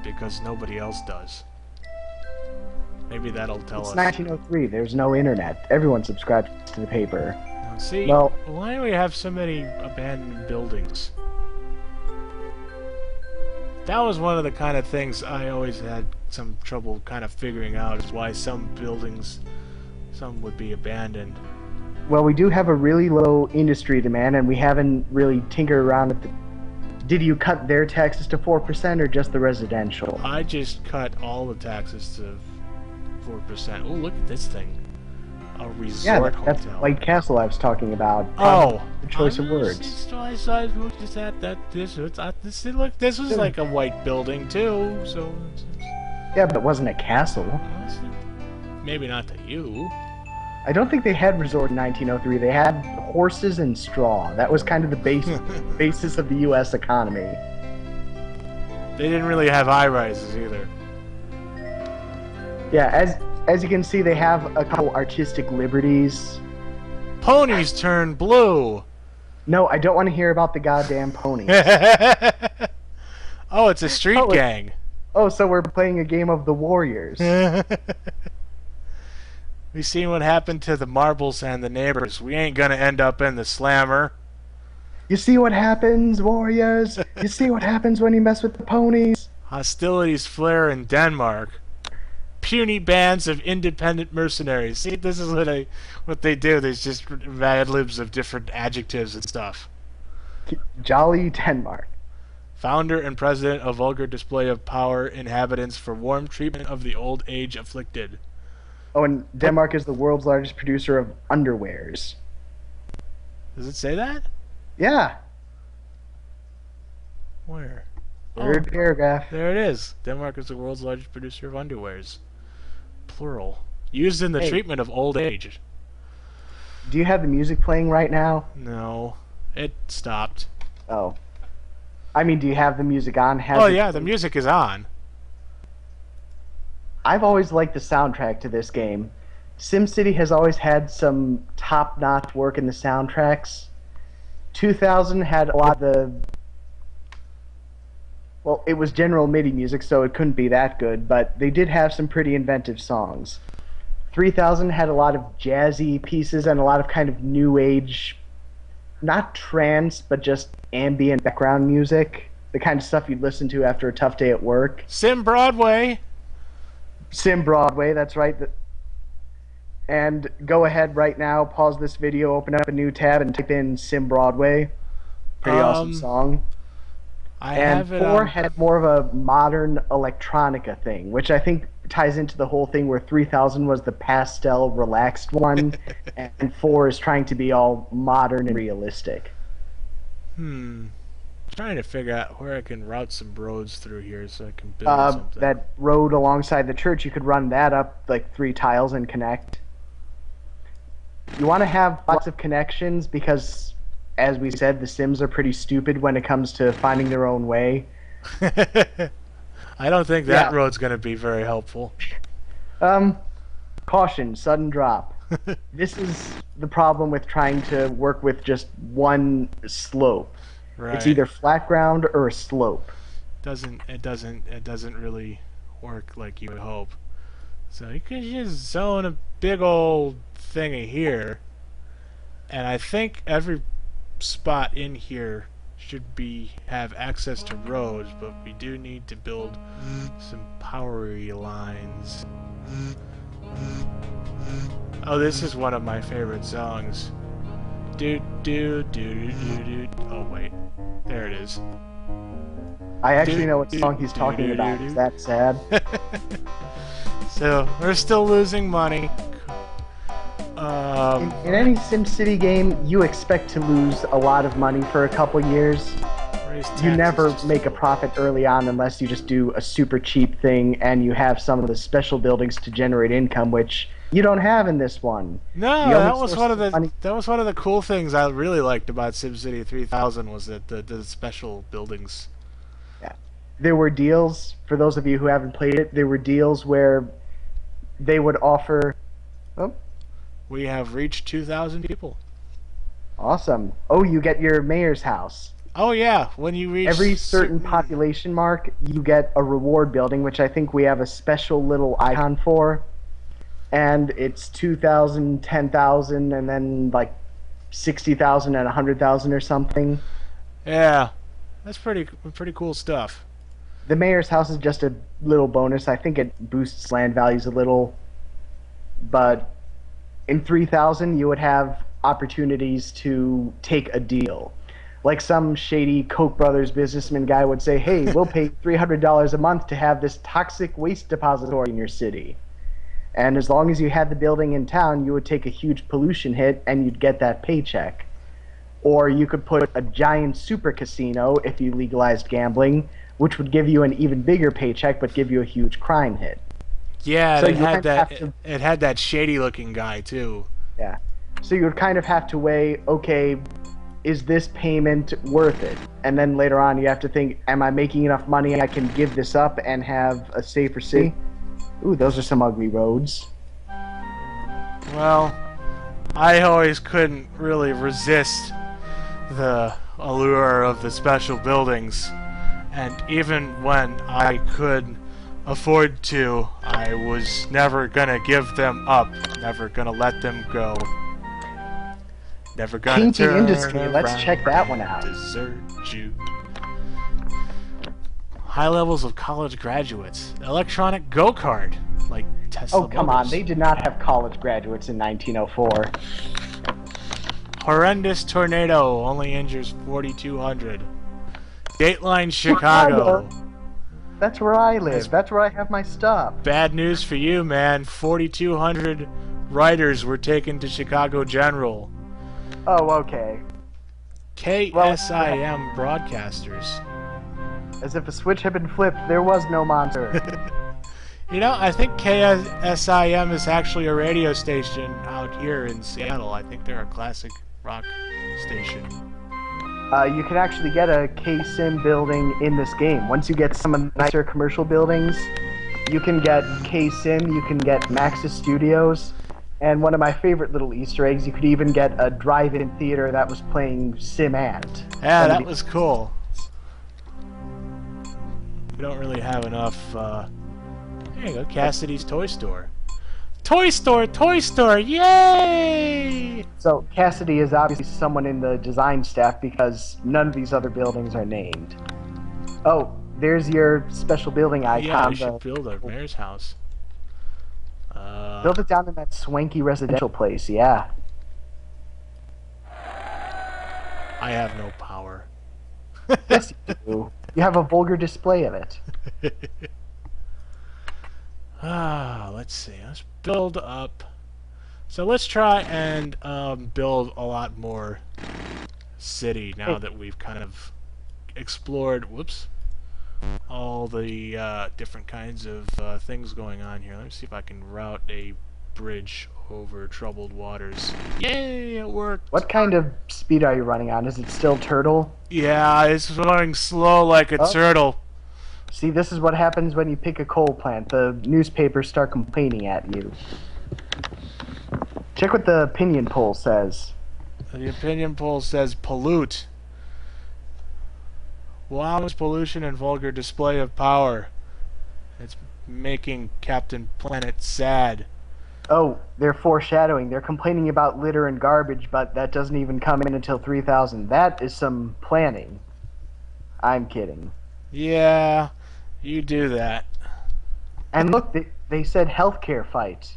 because nobody else does. Maybe that'll tell us. It's 1903. There's no internet. Everyone subscribes to the paper. Now, see, well, why do we have so many abandoned buildings? That was one of the kind of things I always had some trouble kind of figuring out, is why some buildings, some would be abandoned. Well, we do have a really low industry demand, and we haven't really tinkered around with the... Did you cut their taxes to 4% or just the residential? I just cut all the taxes to 4%. Oh, look at this thing. A resort hotel. That's White Castle I was talking about. Oh! The choice of words. Look, this was like a white building too, so... Yeah, but it wasn't a castle. Maybe not to you. I don't think they had resort in 1903. They had horses and straw. That was kind of the basis of the U.S. economy. They didn't really have high-rises either. Yeah, as you can see, they have a couple artistic liberties. Ponies turn blue! No, I don't want to hear about the goddamn ponies. Oh, it's a street gang. Oh, so we're playing a game of the Warriors. We seen what happened to the marbles and the neighbors. We ain't gonna end up in the slammer. You see what happens, Warriors? You see what happens when you mess with the ponies? Hostilities flare in Denmark. Puny bands of independent mercenaries. See, this is what they do. There's just ad libs of different adjectives and stuff. Jolly Denmark. Founder and president of vulgar display of power inhabitants for warm treatment of the old age afflicted. Oh, and Denmark is the world's largest producer of underwears. Does it say that? Yeah. Where? Third paragraph. There it is. Denmark is the world's largest producer of underwears. Plural. Used in the treatment of old age. Do you have the music playing right now? No. It stopped. Oh. I mean, do you have the music on? Oh, yeah, the music is on. I've always liked the soundtrack to this game. SimCity has always had some top-notch work in the soundtracks. 2000 had a lot of the... Well, it was general MIDI music, so it couldn't be that good, but they did have some pretty inventive songs. 3000 had a lot of jazzy pieces and a lot of kind of new age, not trance, but just ambient background music. The kind of stuff you'd listen to after a tough day at work. Sim Broadway. Sim Broadway, that's right. And go ahead right now, pause this video, open up a new tab, and type in Sim Broadway. Pretty awesome song. And 4 had more of a modern electronica thing, which I think ties into the whole thing where 3000 was the pastel, relaxed one, and 4 is trying to be all modern and realistic. Trying to figure out where I can route some roads through here so I can build something. That road alongside the church, you could run that up like 3 tiles and connect. You want to have lots of connections because, as we said, the Sims are pretty stupid when it comes to finding their own way. I don't think that road's going to be very helpful. Caution, sudden drop. This is the problem with trying to work with just one slope. Right. It's either flat ground or a slope. It doesn't really work like you would hope. So you can just zone a big old thingy here, and I think every spot in here should have access to roads, but we do need to build some powery lines. Oh, this is one of my favorite songs. Do do do do do. Oh wait, there it is. I actually know what song he's talking about. Is that sad? So we're still losing money. In any SimCity game, you expect to lose a lot of money for a couple years. You never make a profit early on unless you just do a super cheap thing and you have some of the special buildings to generate income, which you don't have in this one. No, that was one of the cool things I really liked about SimCity 3000 was that the special buildings. Yeah, there were deals for those of you who haven't played it. There were deals where they would offer. Oh. We have reached 2,000 people. Awesome. Oh, you get your mayor's house. Oh yeah, when you reach every certain population mark, you get a reward building, which I think we have a special little icon for. And it's 2,000, 10,000, and then like 60,000 and 100,000 or something. Yeah, that's pretty cool stuff. The mayor's house is just a little bonus. I think it boosts land values a little, but in 3,000 you would have opportunities to take a deal. Like some shady Koch brothers businessman guy would say, hey, we'll pay $300 a month to have this toxic waste depository in your city. And as long as you had the building in town, you would take a huge pollution hit and you'd get that paycheck. Or you could put a giant super casino if you legalized gambling, which would give you an even bigger paycheck but give you a huge crime hit. Yeah, so it had that shady looking guy too. Yeah. So you would kind of have to weigh, okay, is this payment worth it? And then later on you have to think, am I making enough money I can give this up and have a safer city? Ooh, those are some ugly roads. Well, I always couldn't really resist the allure of the special buildings, and even when I could afford to, I was never gonna give them up, never gonna let them go. Never gonna Kinky turn industry, around, let's check that one out. Desert you. High levels of college graduates. Electronic go-kart, like Tesla. Oh, come on, they did not have college graduates in 1904. Horrendous tornado only injures 4,200. Dateline Chicago. That's where I live. That's where I have my stuff. Bad news for you, man. 4,200 writers were taken to Chicago General. Oh, okay. KSIM broadcasters. As if a switch had been flipped, there was no monster. You know, I think KSIM is actually a radio station out here in Seattle. I think they're a classic rock station. You can actually get a K-Sim building in this game. Once you get some of the nicer commercial buildings, you can get K-Sim, you can get Maxis Studios, and one of my favorite little Easter eggs, you could even get a drive-in theater that was playing Sim Ant. Yeah, that was cool. We don't really have enough, there you go, Cassidy's Toy Store. Toy Store! Toy Store! Yay! So Cassidy is obviously someone in the design staff because none of these other buildings are named. Oh, there's your special building icon. Yeah, we should build a mayor's house. Build it down in that swanky residential place, yeah. I have no power. Yes, you do. You have a vulgar display of it. Let's see. Let's build up. So let's try and build a lot more city now that we've kind of explored. Whoops. All the different kinds of things going on here. Let me see if I can route a bridge over troubled waters. Yay! It worked. What kind of speed are you running on? Is it still turtle? Yeah, it's running slow like a turtle. See, this is what happens when you pick a coal plant. The newspapers start complaining at you. Check what the opinion poll says. The opinion poll says pollute. Wow's pollution and vulgar display of power. It's making Captain Planet sad. Oh, they're foreshadowing. They're complaining about litter and garbage, but that doesn't even come in until 3000. That is some planning. I'm kidding. Yeah, you do that. And look, they said healthcare fight.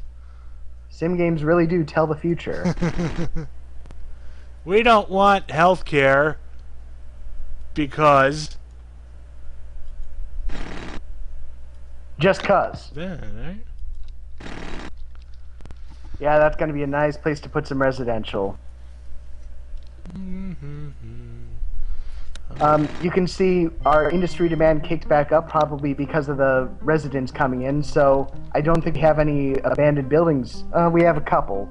Sim games really do tell the future. We don't want healthcare because... Just 'cause. Yeah, right? Yeah, that's going to be a nice place to put some residential. You can see our industry demand kicked back up probably because of the residents coming in, so I don't think we have any abandoned buildings. We have a couple.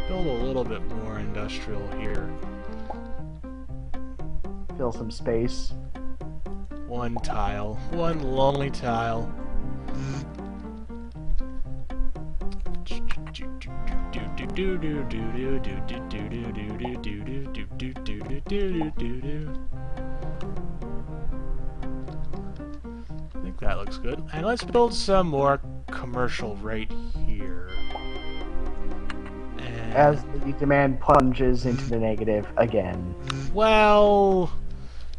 Build a little bit more industrial here. Fill some space. One tile. One lonely tile. I think that looks good. And let's build some more commercial right here. And As the demand plunges into the negative again. well,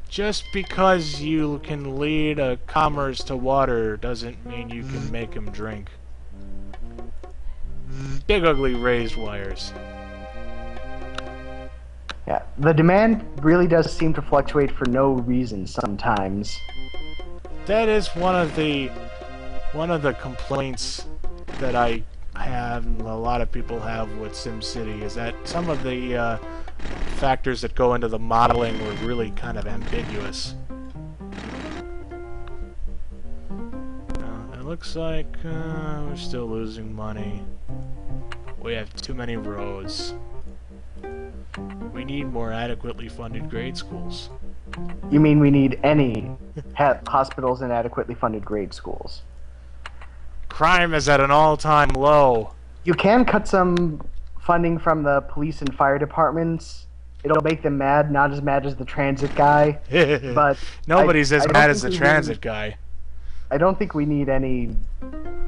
just because you can lead a commerce to water doesn't mean you can make him drink. Big ugly raised wires. Yeah, the demand really does seem to fluctuate for no reason sometimes. That is one of the complaints that I have and a lot of people have with SimCity is that some of the factors that go into the modeling were really kind of ambiguous. It looks like we're still losing money. We have too many roads. We need more adequately funded grade schools. You mean we need any hospitals and adequately funded grade schools? Crime is at an all-time low. You can cut some funding from the police and fire departments. It'll make them mad, not as mad as the transit guy. But nobody's as I mad don't as the think transit guy. I don't think we need any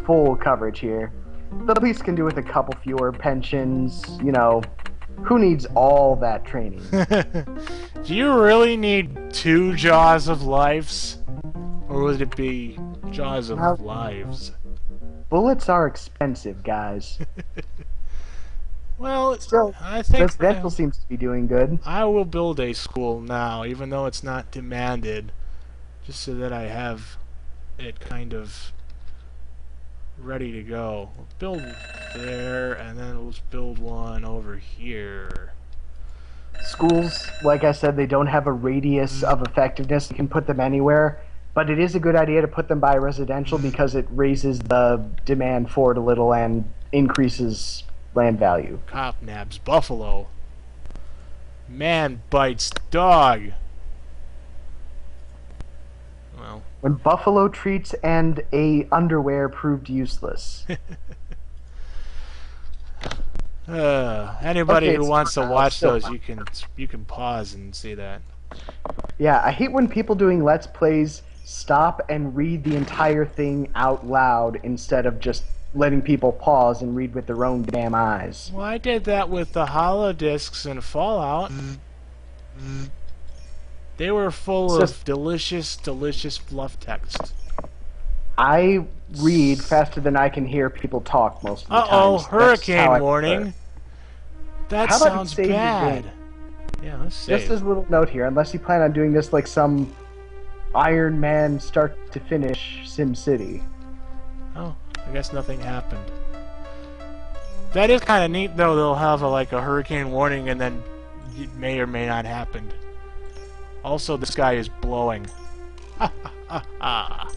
full coverage here. The police can do with a couple fewer pensions, you know. Who needs all that training? Do you really need 2 Jaws of Lives? Or would it be Jaws of Lives? Bullets are expensive, guys. Well, Still, I think residential seems to be doing good. I will build a school now, even though it's not demanded. just so that I have it kind of ready to go. We'll build there, and then let's build one over here. Schools, like I said, they don't have a radius of effectiveness. You can put them anywhere, but it is a good idea to put them by residential because it raises the demand for it a little and increases land value. Cop nabs buffalo. Man bites dog. Well, When buffalo treats and a underwear proved useless. Anybody Okay, who wants to watch still those, you can pause and see that. Yeah, I hate when people doing Let's Plays stop and read the entire thing out loud instead of just letting people pause and read with their own damn eyes. Well, I did that with the holodiscs in Fallout. They were full of delicious, delicious fluff text. I read faster than I can hear people talk most of the time. Uh-oh, hurricane warning. That How about you sounds save your bad. game? Yeah, let's save. Just as a little note here, unless you plan on doing this like some Iron Man start to finish SimCity. Oh, I guess nothing happened. That is kind of neat, though. They'll have a hurricane warning, and then it may or may not happen. Also, the sky is blowing. Ha ha ha ha.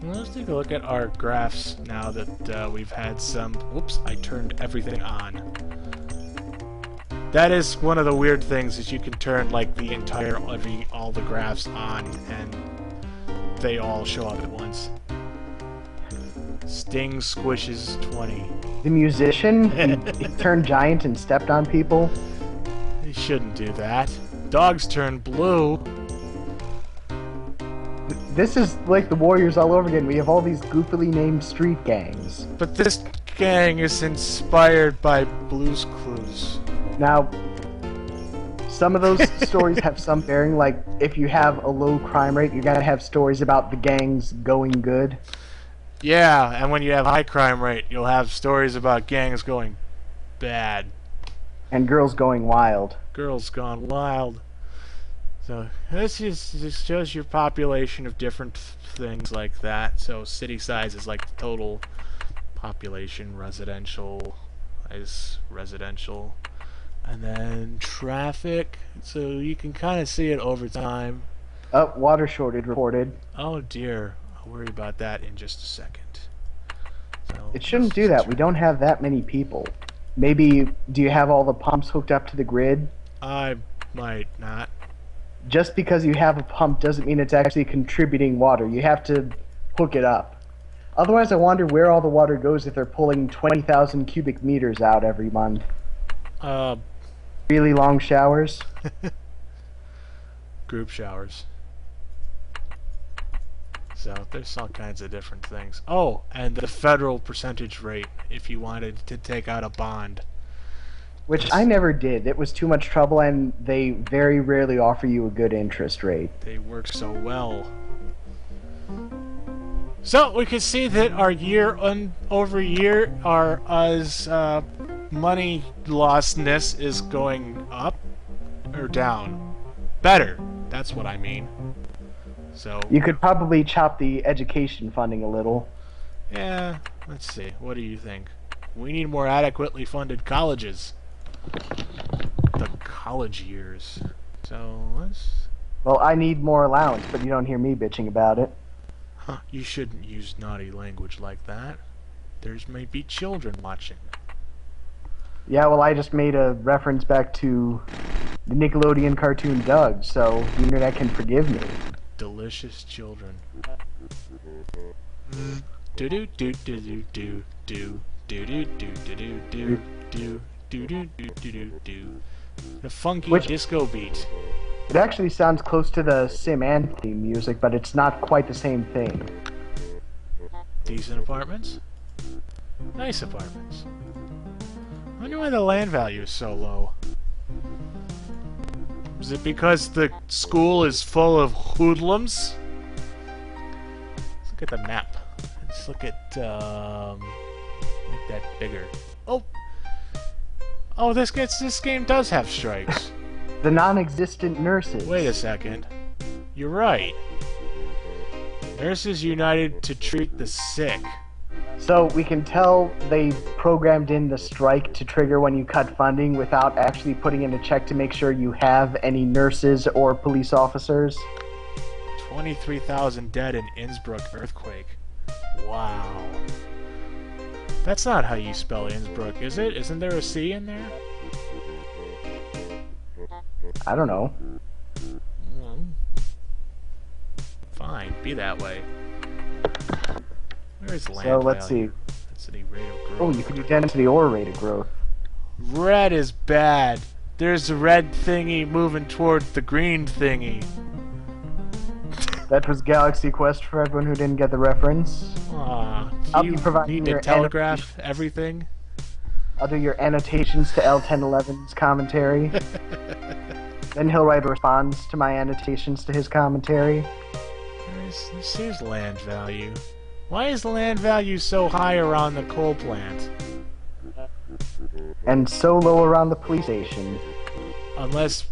Let's take a look at our graphs now that we've had some... Whoops, I turned everything on. That is one of the weird things, is you can turn like the entire all the graphs on and they all show up at once. Sting squishes 20. The musician, he turned giant and stepped on people. He shouldn't do that. Dogs turn blue. This is like the Warriors all over again. We have all these goofily named street gangs. But this gang is inspired by Blue's Clues. Now, some of those stories have some bearing, like if you have a low crime rate, you gotta have stories about the gangs going good. Yeah, and when you have high crime rate, you'll have stories about gangs going bad. And girls going wild. Girls gone wild. So this shows your population of different things like that. So city size is like the total population. Residential is residential. And then traffic, so you can kind of see it over time. Water shortage reported. Oh dear, I'll worry about that in just a second. So, It shouldn't do that. We don't have that many people. Maybe, do you have all the pumps hooked up to the grid? I might not. Just because you have a pump doesn't mean it's actually contributing water. You have to hook it up. Otherwise, I wonder where all the water goes if they're pulling 20,000 cubic meters out every month. Really long showers? Group showers. So there's all kinds of different things. Oh, and the federal percentage rate if you wanted to take out a bond. Which I never did. It was too much trouble, and they very rarely offer you a good interest rate. They work so well. So we can see that our over year, our money lostness is going up or down. Better. That's what I mean. So you could probably chop the education funding a little. Yeah. Let's see. What do you think? We need more adequately funded colleges. The college years. So let's... Well, I need more allowance, but you don't hear me bitching about it. Huh, you shouldn't use naughty language like that. There's may be children watching. Yeah, well, I just made a reference back to the Nickelodeon cartoon Doug, so the internet can forgive me. Delicious children. Do do do do do do do do do do do do do. Do. The funky disco beat. It actually sounds close to the Sim Anthem music, but it's not quite the same thing. Decent apartments? Nice apartments. I wonder why the land value is so low. Is it because the school is full of hoodlums? Let's look at the map. Let's look at, make that bigger. Oh! Oh, this game does have strikes. The non-existent nurses. Wait a second. You're right. Nurses united to treat the sick. So we can tell they programmed in the strike to trigger when you cut funding without actually putting in a check to make sure you have any nurses or police officers. 23,000 dead in Innsbruck earthquake. Wow. That's not how you spell Innsbruck, is it? Isn't there a C in there? I don't know. Well, fine, be that way. Where is land So let's value? see. Density, rate of growth. Oh, you can do density or rate of growth. Red is bad. There's the red thingy moving towards the green thingy. That was Galaxy Quest for everyone who didn't get the reference. Aw, I'll you be providing need to your telegraph everything? I'll do your annotations to L1011's commentary. Then he'll write a response to my annotations to his commentary. Here's land value. Why is the land value so high around the coal plant? And so low around the police station. Unless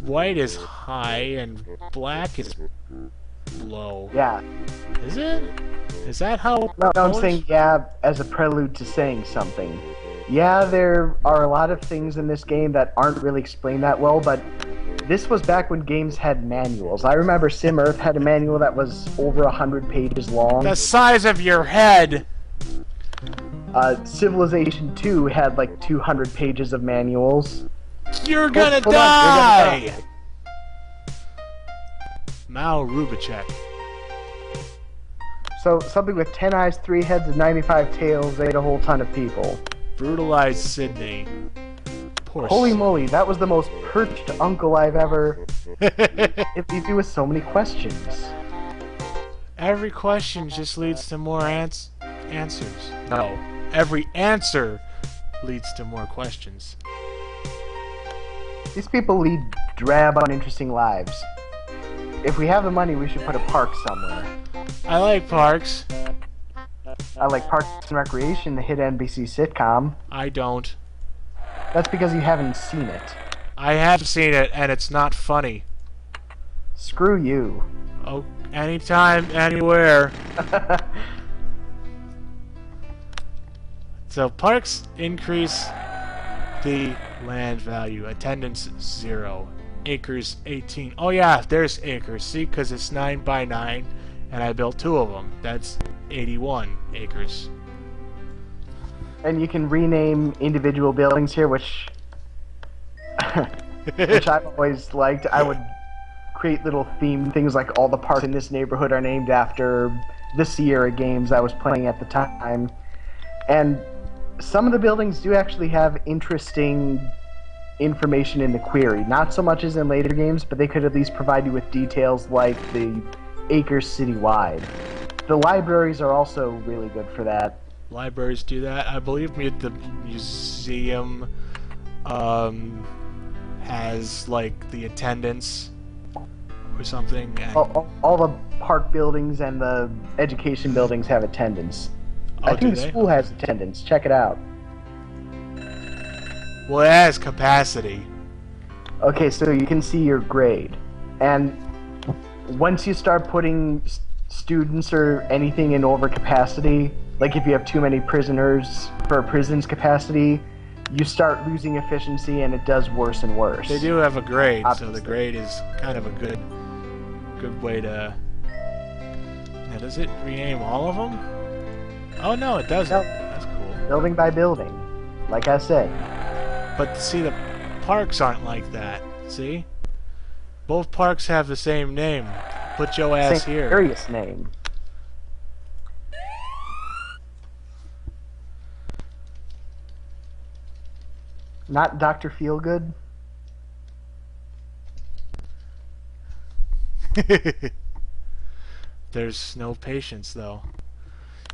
white is high and black is low. Yeah. Is it? Is that how? No, I'm saying yeah as a prelude to saying something. Yeah, there are a lot of things in this game that aren't really explained that well, but this was back when games had manuals. I remember Sim Earth had a manual that was over 100 pages long. The size of your head! Civilization 2 had like 200 pages of manuals. You're gonna Hold on, die! you're gonna die! Mao Rubicek. So, something with 10 eyes, 3 heads, and 95 tails ate a whole ton of people. Brutalized Sydney. Poor Holy moly, that was the most perched uncle I've ever... It leaves you with so many questions. Every question just leads to more answers. No. Every answer leads to more questions. These people lead drab, uninteresting lives. If we have the money, we should put a park somewhere. I like parks. I like Parks and Recreation, the hit NBC sitcom. I don't. That's because you haven't seen it. I have seen it, and it's not funny. Screw you. Oh, anytime, anywhere. So parks increase the land value. Attendance 0. Acres 18. Oh yeah, there's acres. See, because it's 9 by 9, and I built 2 of them. That's 81 acres. And you can rename individual buildings here, which which I've always liked. I would create little theme things like all the parks in this neighborhood are named after the Sierra games I was playing at the time. And some of the buildings do actually have interesting information in the query. Not so much as in later games, but they could at least provide you with details like the acres citywide. The libraries are also really good for that. Libraries do that. I believe the museum has like the attendance or something. All the park buildings and the education buildings have attendance. I think the school has attendance. Check it out. Well, it has capacity. Okay, so you can see your grade. And once you start putting students or anything in overcapacity, like if you have too many prisoners for a prison's capacity, you start losing efficiency and it does worse and worse. They do have a grade, Obviously. so the grade is kind of a good way to... Now, does it rename all of them? Oh no, it doesn't. No. That's cool. Building by building, like I said. But see, the parks aren't like that. See? Both parks have the same name. Put your ass Same here. Curious name. Not Dr. Feelgood? There's no patience, though.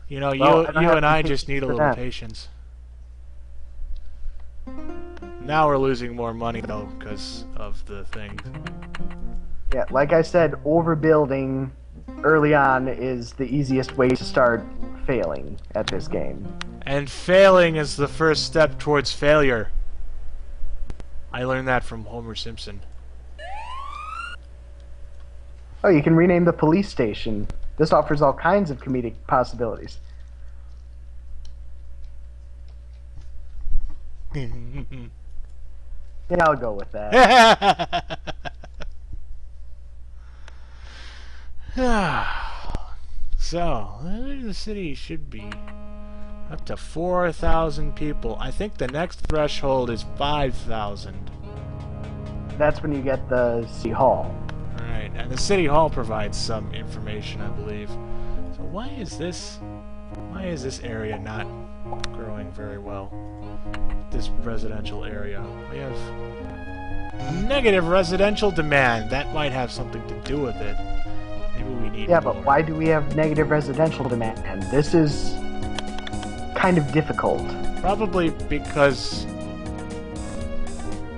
You know, Well, I don't you have and any I just need a patience for little that. patience. Now we're losing more money, though, because of the thing. Yeah, like I said, overbuilding early on is the easiest way to start failing at this game. And failing is the first step towards failure. I learned that from Homer Simpson. Oh, you can rename the police station. This offers all kinds of comedic possibilities. Yeah, I'll go with that. So, the city should be up to 4,000 people. I think the next threshold is 5,000. That's when you get the city hall. Alright, and the city hall provides some information, I believe. So why is this area not growing very well? This residential area. We have negative residential demand. That might have something to do with it. Maybe we need Yeah, more. but why do we have negative residential demand? And this is kind of difficult. Probably because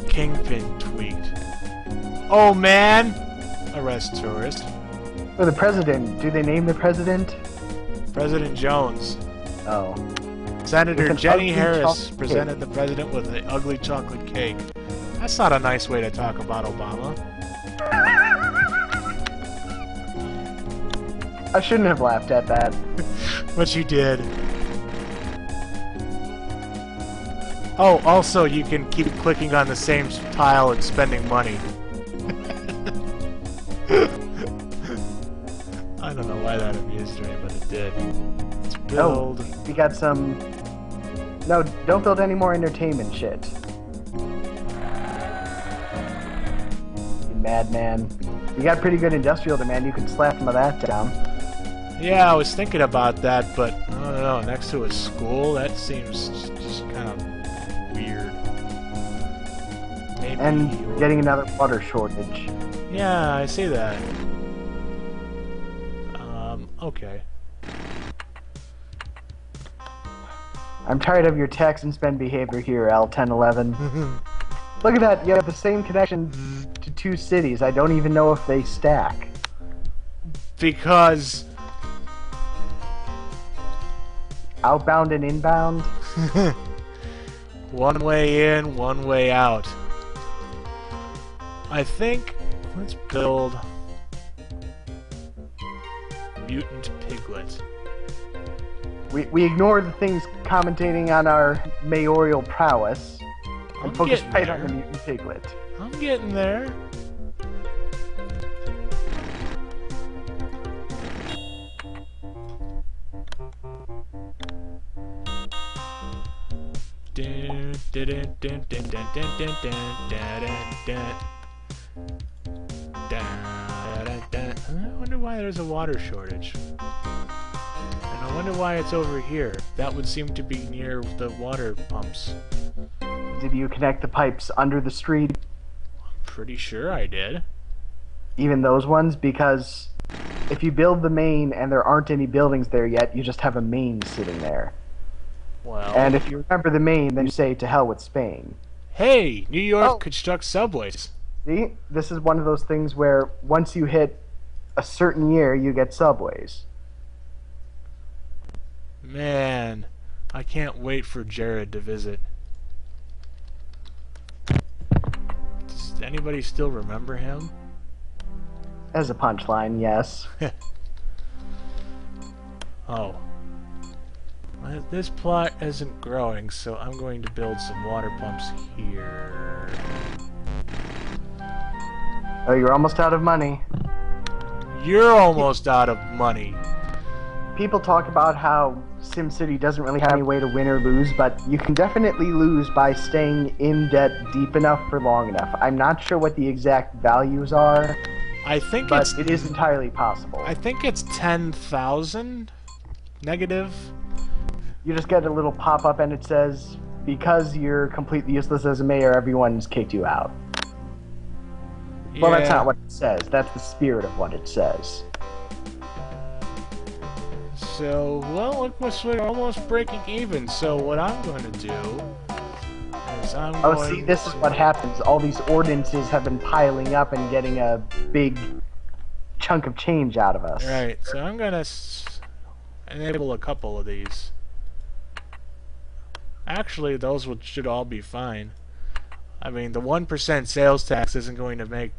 Kingpin tweaked. Oh man! Arrest tourist. For the president, do they name the president? President Jones. Oh. Senator With an Jenny ugly Harris chocolate presented cake. the president with an ugly chocolate cake. That's not a nice way to talk about Obama. I shouldn't have laughed at that. But you did. Oh, also you can keep clicking on the same tile and spending money. I don't know why that amused me, but it did. Let's build. Oh, we got some... No, don't build any more entertainment shit. You madman. You got pretty good industrial demand, you can slap some of that down. Yeah, I was thinking about that, but I don't know, next to a school, that seems just kind of weird. Maybe And getting another water shortage. Yeah, I see that. Okay. I'm tired of your tax and spend behavior here, L1011. Look at that, you have the same connection to two cities. I don't even know if they stack. Because... Outbound and inbound? one way in, one way out. I think... Let's build... Mutant Piglet. We ignore the things commentating on our mayoral prowess and I'm focus getting right there. on the mutant piglet. I'm getting there. I wonder why there's a water shortage. And I wonder why it's over here. That would seem to be near the water pumps. Did you connect the pipes under the street? Pretty sure I did. Even those ones? Because if you build the main and there aren't any buildings there yet, you just have a main sitting there. Well... And if you remember the main, then you say to hell with Spain. Hey! New York Oh. constructs subways. See? This is one of those things where once you hit a certain year, you get subways. Man, I can't wait for Jared to visit. Does anybody still remember him? As a punchline, yes. Oh. Well, this plot isn't growing, so I'm going to build some water pumps here. Oh, you're almost out of money. You're almost out of money. People talk about how SimCity doesn't really have any way to win or lose, but you can definitely lose by staying in debt deep enough for long enough. I'm not sure what the exact values are, I think but it's... it is entirely possible. I think it's 10,000 negative. You just get a little pop-up and it says, because you're completely useless as a mayor, everyone's kicked you out. Well, that's Yeah. not what it says. That's the spirit of what it says. So, well, look, we're almost breaking even. So what I'm going to do is I'm Oh, going see, this is what happens. All these ordinances have been piling up and getting a big chunk of change out of us. Right, so I'm going to enable a couple of these. Actually, those should all be fine. I mean, the 1% sales tax isn't going to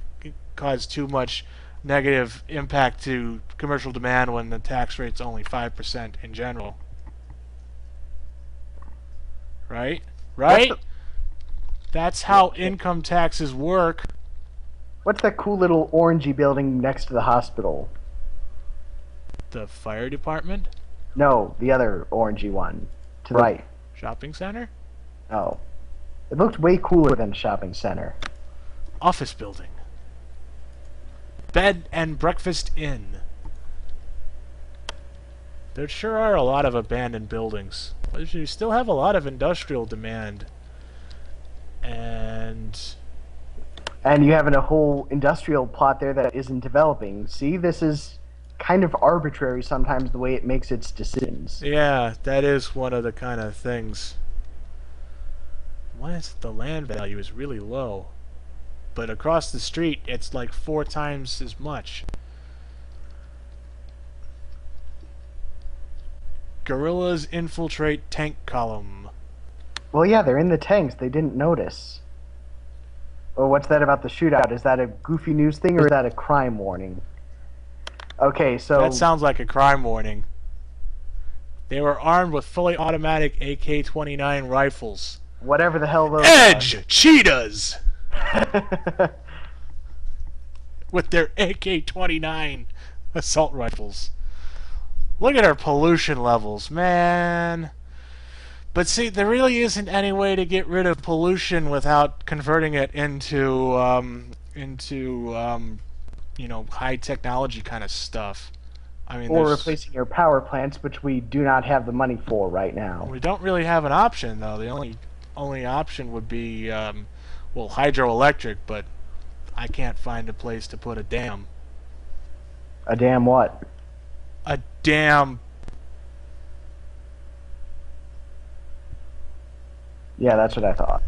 cause too much negative impact to commercial demand when the tax rate's only 5% in general. Right? Right? That's how income taxes work. What's that cool little orangey building next to the hospital? The fire department? No, the other orangey one. To the right. Shopping center? Oh. It looked way cooler than a shopping center. Office building. Bed and breakfast inn. There sure are a lot of abandoned buildings. But you still have a lot of industrial demand. And you have a whole industrial plot there that isn't developing. See, this is kind of arbitrary sometimes the way it makes its decisions. yeah, that is one of the kind of things. Why is the land value is really low? But across the street, it's like 4 times as much. Guerrillas infiltrate tank column. Well, yeah, they're in the tanks. They didn't notice. Oh, what's that about the shootout? Is that a goofy news thing or is that a crime warning? Okay, so... That sounds like a crime warning. They were armed with fully automatic AK-29 rifles. Whatever the hell those Edge cheetahs! With their AK-29 assault rifles. Look at our pollution levels, man. But see, there really isn't any way to get rid of pollution without converting it into you know, high technology kind of stuff. I mean, or replacing your power plants, which we do not have the money for right now. We don't really have an option, though. The only option would be, well, hydroelectric, but I can't find a place to put a dam. A dam what? A dam. Yeah, that's what I thought.